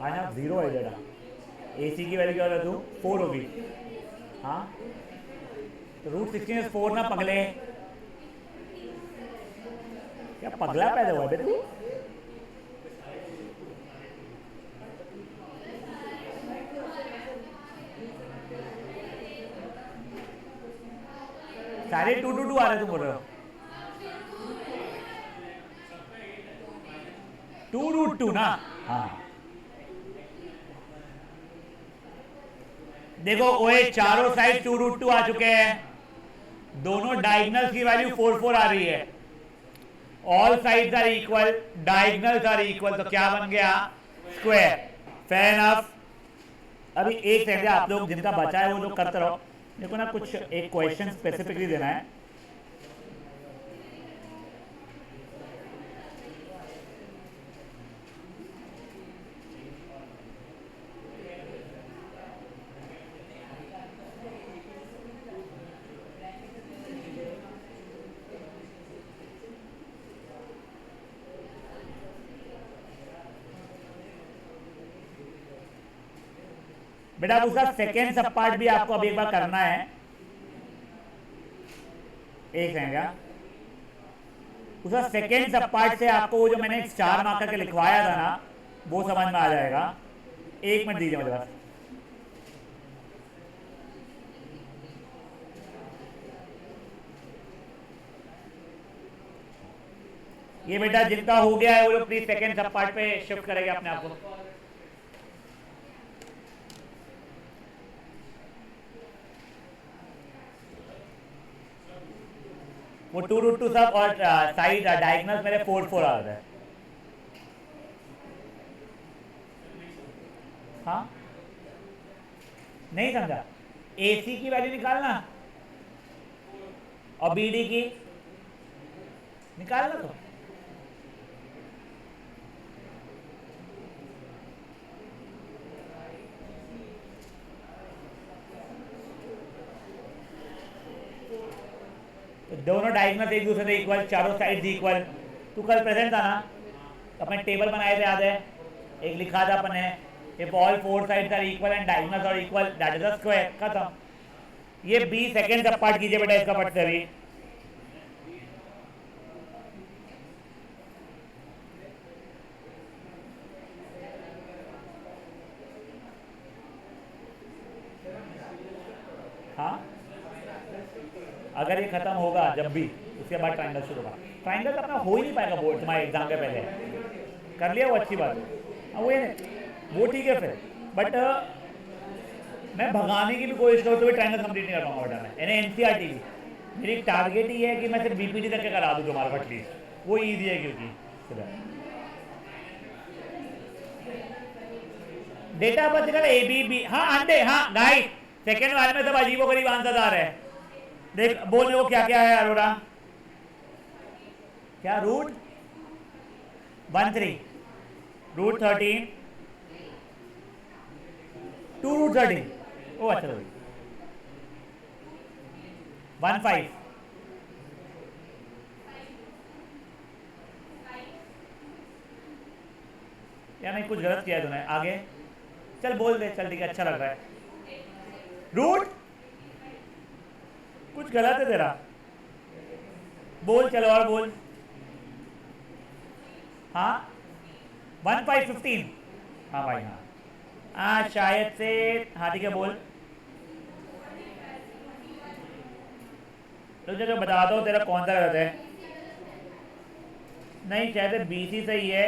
[SPEAKER 1] हाँ ना, 0 है डेटा। ए सी की वैल्यू क्या होता तू 4 होगी। हाँ, तो √16 ना पगले, क्या पगला पैदा हुआ बे तू? सारे 2 2 2 आ रहे तुम बोल रहे हो। 2√2 ना, हाँ देखो ओए चारों साइड 2√2 आ चुके हैं, दोनों डायगनल्स की वैल्यू 4 आ रही है, all sides are equal, diagonals are equal, तो क्या बन गया स्क्वायर। Fair enough. अभी एक सेकंड आप लोग जिनका बचा है वो लोग करते रहो, देखो ना कुछ एक क्वेश्चन स्पेसिफिकली देना है। बेटा उसका सेकेंड सब पार्ट भी आपको अब एक बार करना है, एक सेकंड, उसका सेकेंड सब पार्ट से आपको वो जो मैंने स्टार मार्क करके लिखवाया था ना वो समझ में आ जाएगा। एक मिनट दीजिए मुझे बस। ये बेटा जिनका हो गया है वो लोग प्लीज सेकेंड सब पार्ट पे शिफ्ट करेंगे अपने आप को। वो 2√2 सब और साइड डायगोनल मेरे 4 आ रहा है। हाँ नहीं समझा, AC की वैल्यू निकालना और BD की निकालना, तो दोनों डायगोनल एक दूसरे से इक्वल, चारों साइड इक्वल। तू कल प्रेजेंट था ना, अपने टेबल बनाए थे याद है, एक लिखा था अपने if all 4 sides are equal and diagonals are equal that is a square, खत्म। ये B सेकंड सब पार्ट कीजिए बेटा इसका पट से भी। हाँ अगर ये खत्म होगा जब भी उसके बाद ट्राइंगल शुरू होगा। ट्राइंगल तो अपना हो ही नहीं पाएगा बोर्ड तुम्हारे एग्जाम के पहले, कर लिया वो अच्छी बात है, हाँ वो ठीक है फिर, बट मैं भगाने की भी कोशिश करूँ तो भी ट्राइंगल कंप्लीट नहीं कर पाऊंगा बेटा मैं, यानी NCERT की मेरी टारगेट ही है कि मैं सिर्फ BPT तक के करा दूँ तुम्हारा एटलीस्ट, वो ईजी है क्योंकि डेटा पर्टिकुलर ABB। हाँ अंडे, हाँ गाइस सेकंड वाले में सब अजीबो गरीब आंसर आ रहे हैं। देख बोल वो क्या क्या है अरोड़ा, क्या रूट 13, रूट 13, 2√13, ओ अच्छा 15, या नहीं कुछ गलत किया है तूने, आगे चल बोल दे, चल ठीक है अच्छा लग रहा है। रूट कुछ गलत है तेरा, बोल चलो और बोल। हाँ 1515, हाँ भाई हाँ शायद से, हाँ ठीक है बोल। तुझे बता दो तेरा कौन सा गलत है, नहीं शायद BC सही है,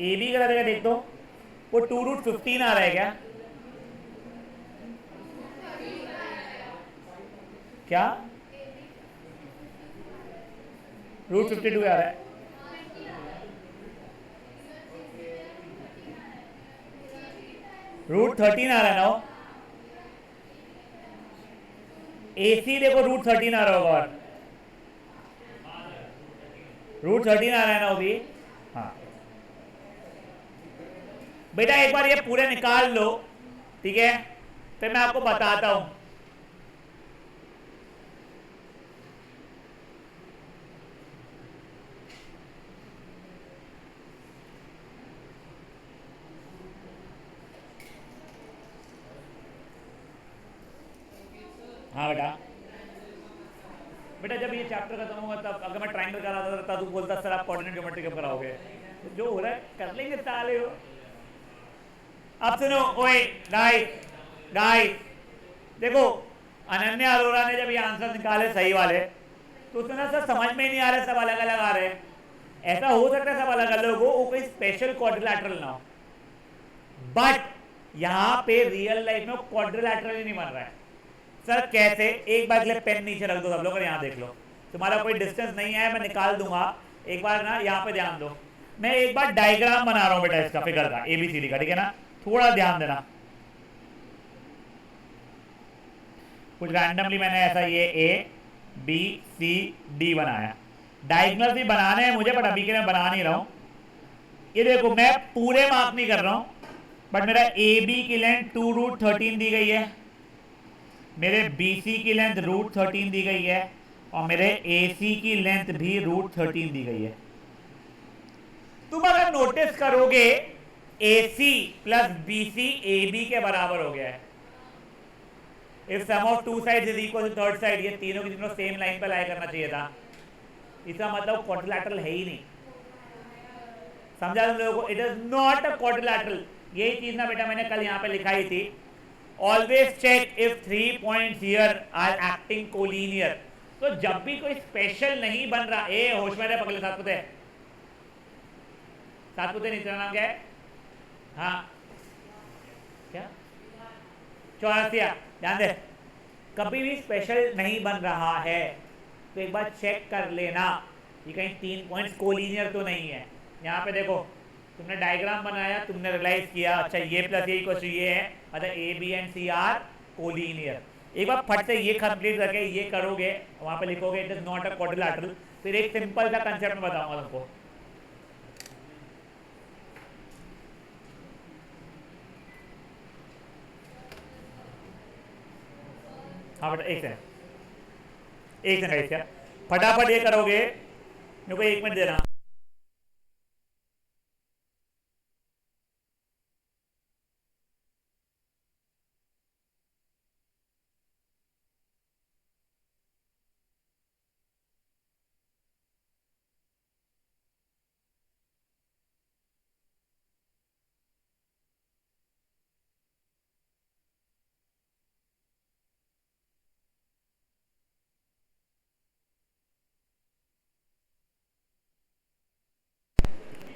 [SPEAKER 1] AB गलत है देख दो, वो 2√15 आ रहा है क्या √52 आ रहा है, √13 आ रहा है ना, AC देखो √13 आ रहा होगा, और √13 आ रहा है ना वो भी। हाँ बेटा एक बार ये पूरे निकाल लो ठीक है, फिर मैं आपको बताता हूं। हाँ बेटा जब ये चैप्टर खत्म होगा तब अगर मैं ट्रायंगल कराता था तू बोलता सर आप कोऑर्डिनेट ज्योमेट्री कब कराओगे, तो जो हो रहा है कर लेंगे साले हो। अब सुनो ओए गाइस देखो अनन्या अरोड़ा ने जब ये आंसर निकाले सही वाले तो उसमें ना सर समझ में ही नहीं आ रहे, सब अलग अलग आ रहे हैं। ऐसा हो सकता है सब अलग अलग हो, वो कोई स्पेशल क्वाड्रिलैटरल ना हो, बट यहां पे रियल लाइफ में क्वाड्रिलैटरल ही नहीं बन रहा है। सर कैसे? एक बार के लिए पेन नीचे रख दो सब लोग और यहाँ देख लो, तुम्हारा कोई डिस्टेंस नहीं है, मैं निकाल दूंगा। एक बार ना यहाँ पे ध्यान दो, मैं एक बार डायग्राम बना रहा हूँ बेटा इसका, फिगर का, एबीसीडी का, ठीक है ना, थोड़ा ध्यान देना। कुछ रैंडमली मैंने ऐसा ये ए बी सी डी बनाया, डायगोनल भी बनाने हैं मुझे, बट अभी के लिए मैं बना नहीं रहा हूँ। ये देखो मैं पूरे मार्क नहीं कर रहा हूँ, बट मेरा ए बी की लेंथ 2√13 दी गई है, मेरे BC की लेंथ √13 दी गई है, और मेरे AC की लेंथ भी √13 दी गई है। तुम अगर नोटिस करोगे AC प्लस BC AB के बराबर हो गया है। If sum of two sides is equal to third side, ये तीनों की तीनों सेम लाइन पर लाई करना चाहिए था। इसका मतलब क्वाड्रिलैटरल है ही नहीं। समझा तुम लोगों को? It is not a quadrilateral. यही चीज ना बेटा मैंने कल यहाँ पे लिखाई थी, always check if 3 points here are acting collinear. तो जब भी कोई स्पेशल नहीं बन रहा, ए होश में रहे पगले सातपुते, सातपुते नहीं, तेरा नाम क्या है? हाँ क्या? चौरसिया, ध्यान दे, कभी भी स्पेशल नहीं बन रहा है तो एक बार चेक कर लेना कि कहीं 3 पॉइंट्स कोलिनियर तो नहीं है। यहाँ पे देखो, तुमने डायग्राम बनाया, तुमने रियलाइज किया अच्छा ये प्लस ये इक्वल टू ये है, मतलब A B and C are collinear. एक बार फट से ये कंप्लीट करके ये करोगे, वहां पे लिखोगे it is not a quadrilateral, फिर एक सिंपल सा कंसेप्ट बताऊंगा तुमको। हाँ बेटा एक सेकंड फटाफट ये करोगे, मेरे को 1 मिनट देना।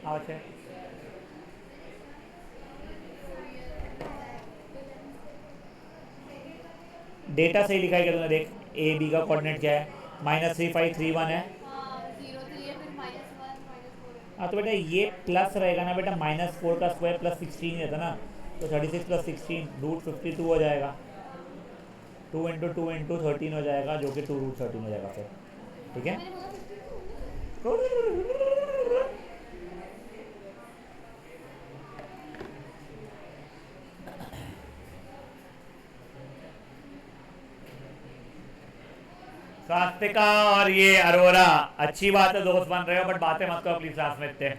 [SPEAKER 1] अच्छा डेटा सही लिखा है क्या तुमने? देख ए बी का कोऑर्डिनेट क्या है, -3531 है। हाँ तो बेटा ये प्लस रहेगा ना बेटा, -4 का स्क्वायर प्लस 16 रहता ना, तो 36 प्लस 16 √52 हो जाएगा, 2 इंटू 2 इंटू 13 हो जाएगा, जो कि 2√13 हो जाएगा फिर, ठीक है। स्वास्तिका और ये अरोरा, अच्छी बात है दोस्त बन रहे हो, बट बातें मत करो प्लीज क्लास में इतने।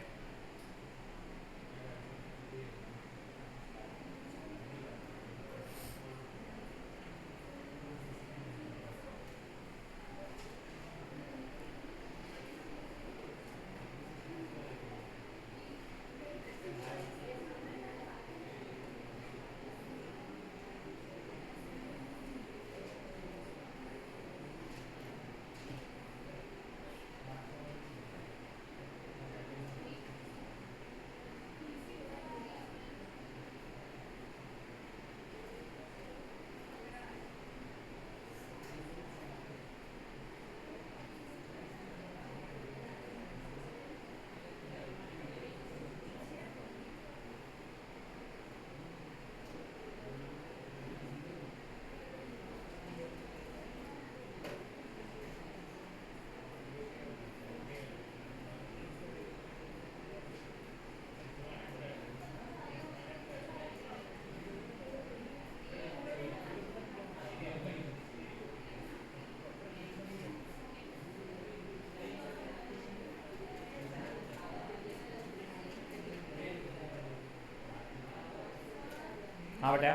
[SPEAKER 1] हाँ बेटा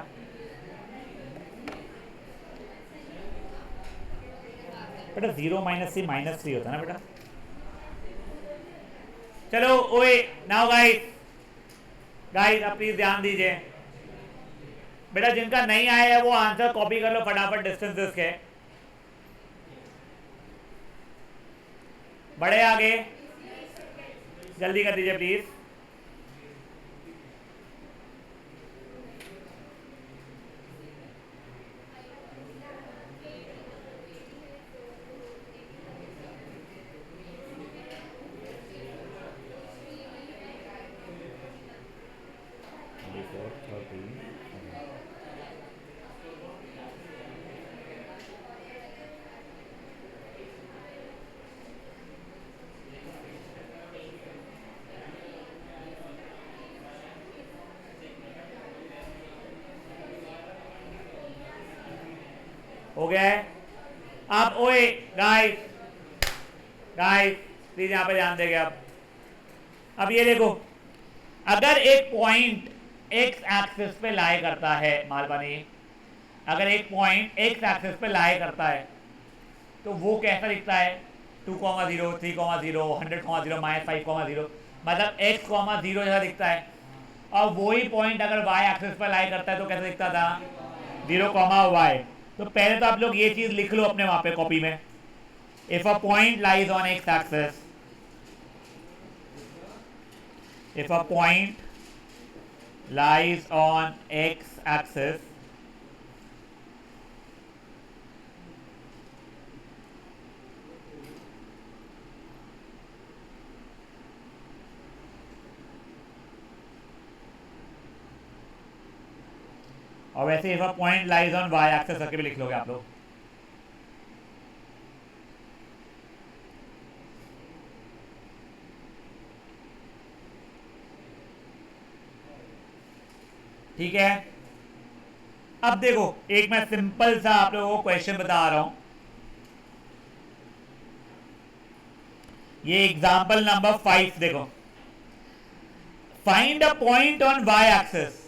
[SPEAKER 1] बेटा 0 - c -3 होता है ना बेटा। चलो ओए नाउ गाइस, गाइस अब प्लीज ध्यान दीजिए बेटा, जिनका नहीं आया है वो आंसर कॉपी कर लो फटाफट डिस्टेंसेस के। बड़े आगे जल्दी कर दीजिए प्लीज। हो गया है। अब ओए गाइस, गाइस प्लीज यहाँ पे ध्यान देंगे आप। अब ये देखो, अगर एक पॉइंट एक्स एक्सिस पे लाई करता है मालपानी, अगर एक पॉइंट एक्स एक्सिस पे लाई करता है तो वो कैसा दिखता है? 2,0, 3,0, 100,0, -5,0, मतलब x,0 जैसा दिखता है। और वही पॉइंट अगर y एक्सिस पर लाई करता है तो कैसा दिखता था? 0,y। तो पहले तो आप लोग ये चीज लिख लो अपने वहां पे कॉपी में। If a point lies on x axis, if a point lies on x axis, और वैसे if a point lies on y axis करके भी लिख लोगे आप लोग। ठीक है। अब देखो, एक मैं सिंपल सा आप लोगों को क्वेश्चन बता रहा हूं। ये एग्जांपल नंबर 5 देखो। Find a point on y axis.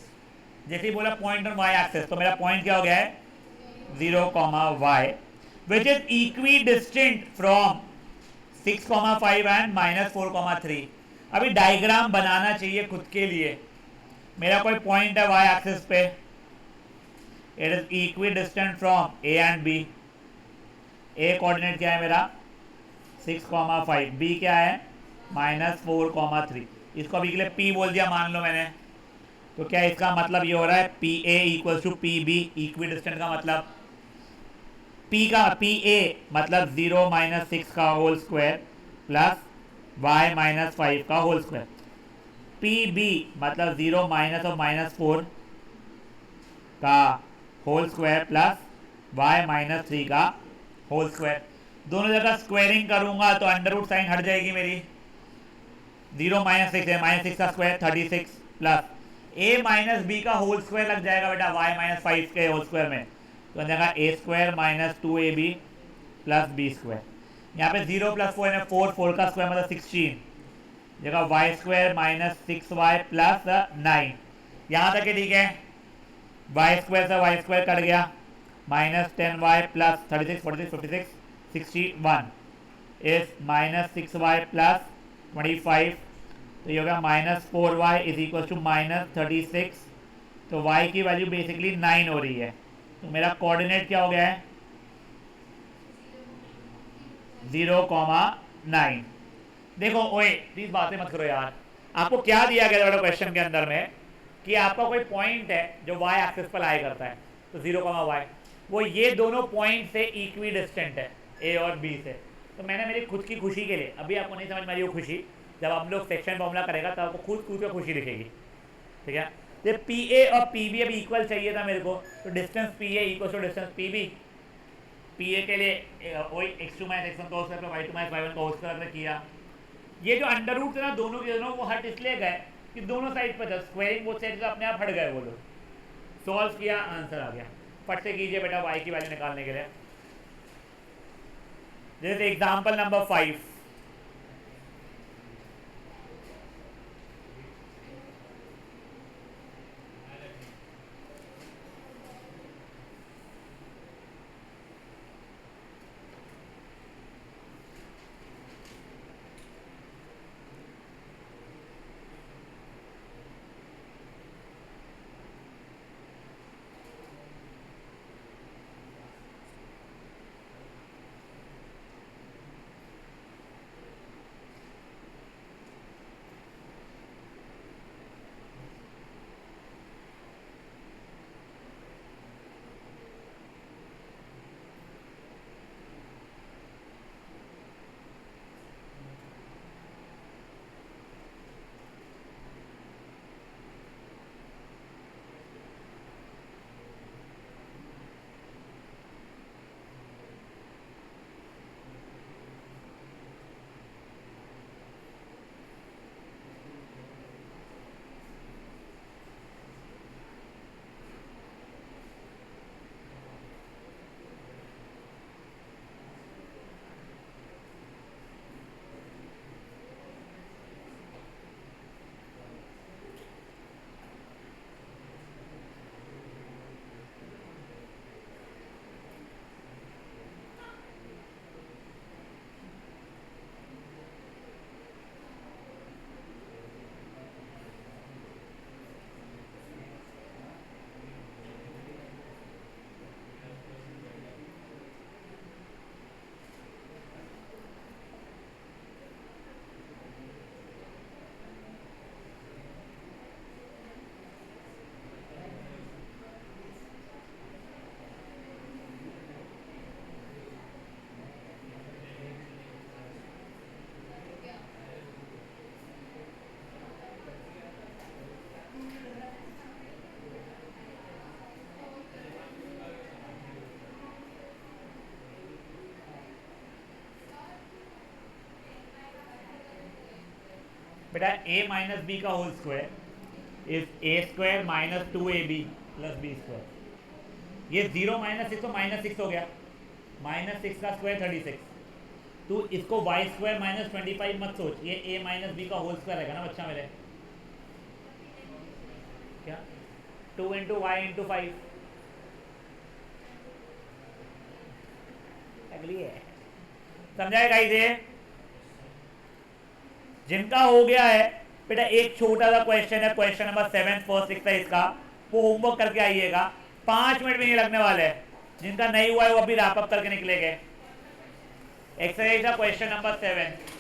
[SPEAKER 1] जैसे ही बोला पॉइंट ऑन y एक्सिस, तो मेरा पॉइंट क्या हो गया है? 0,y, which is equi distant from 6,5 and -4,3। अभी डायग्राम बनाना चाहिए खुद के लिए। मेरा कोई पॉइंट है y एक्सिस पे, it is equi distant from a and b। a coordinate क्या है मेरा? 6,5। b क्या है? -4,3। इसको अभी के लिए p बोल दिया मान लो मैंने। तो क्या इसका मतलब ये हो रहा है P A equal to P B. Equidistant का मतलब पी ए मतलब 0 - 6 का होल स्क्वायर प्लस y -5 का होल स्क्वायर। पी बी मतलब 0 माइनस और -4 का होल स्क्वायर प्लस y -3 का होल स्क्वायर। दोनों जगह स्क्वायरिंग करूंगा तो अंडर रूट साइन हट जाएगी मेरी। 0 -6 है, -6 का square 36 plus a minus b का होल स्क्वायर लग जाएगा बेटा y -5 के होल स्क्वायर में। तो जगह a square -2ab plus b square. यहाँ पे 0 + 4 है 4, 4 का स्क्वायर मतलब 16। जगह y स्क्वायर -6y प्लस 9। यहाँ तक ठीक है। y स्क्वायर से y स्क्वायर कट गया, -10y plus 36, 46, 56, 61 is -6y plus 25। तो ये होगा -4y इज इक्वल टू -36। तो y की वैल्यू बेसिकली 9 हो रही है। तो मेरा कोऑर्डिनेट क्या हो गया है? 0,9। देखो ओए प्लीज बातें मत करो यार। आपको क्या दिया गया था क्वेश्चन के अंदर में कि आपका कोई पॉइंट है जो y एक्सिस पर लाई करता है, तो 0,y वो ये दोनों पॉइंट से इक्वी डिस्टेंट है a और b से। तो मैंने मेरी खुद की खुशी के लिए, अभी आपको नहीं समझ में आ रही वो खुशी, जब हम लोग सेक्शन फॉर्मूला करेगा तब आपको खुद खुद पे खुशी दिखेगी। ठीक है। ये पी ए और पी बी अभी इक्वल चाहिए था मेरे को, तो distance P A equal to distance P B. P A के लिए वही x2 - x1 का होल स्क्वायर y2 - y1 का होल स्क्वायर किया। ये जो अंडर रूट थे ना दोनों के दोनों, वो हट इसलिए गए कि दोनों साइड पर था, स्क्वायरिंग वो साइड अपने आप हट गए वो लोग। सॉल्व किया, आंसर आ गया। फट से कीजिए बेटा y की वैल्यू निकालने के लिए। जैसे एग्जाम्पल नंबर 5। बेटा a माइनस बी का whole square is a square minus 2ab plus b square. ये 0 माइनस 6 तो माइनस 6 हो गया, माइनस 6 का स्क्वायर 36। तो इसको y स्क्वायर माइनस 25 मत सोच, ये a माइनस बी का होल स्क्वायर रहेगा ना बच्चा मेरे, क्या 2 इंटू वाई इंटू 5 अगली है, समझाएगा इसे। जिनका हो गया है बेटा एक छोटा सा क्वेश्चन है, क्वेश्चन नंबर 7 फर्स्ट एक्सरसाइज का, वो होमवर्क करके आइएगा, 5 मिनट भी नहीं लगने वाले हैं। जिनका नहीं हुआ है वो अभी रैप अप करके निकलेंगे। एक्सरसाइज का क्वेश्चन नंबर 7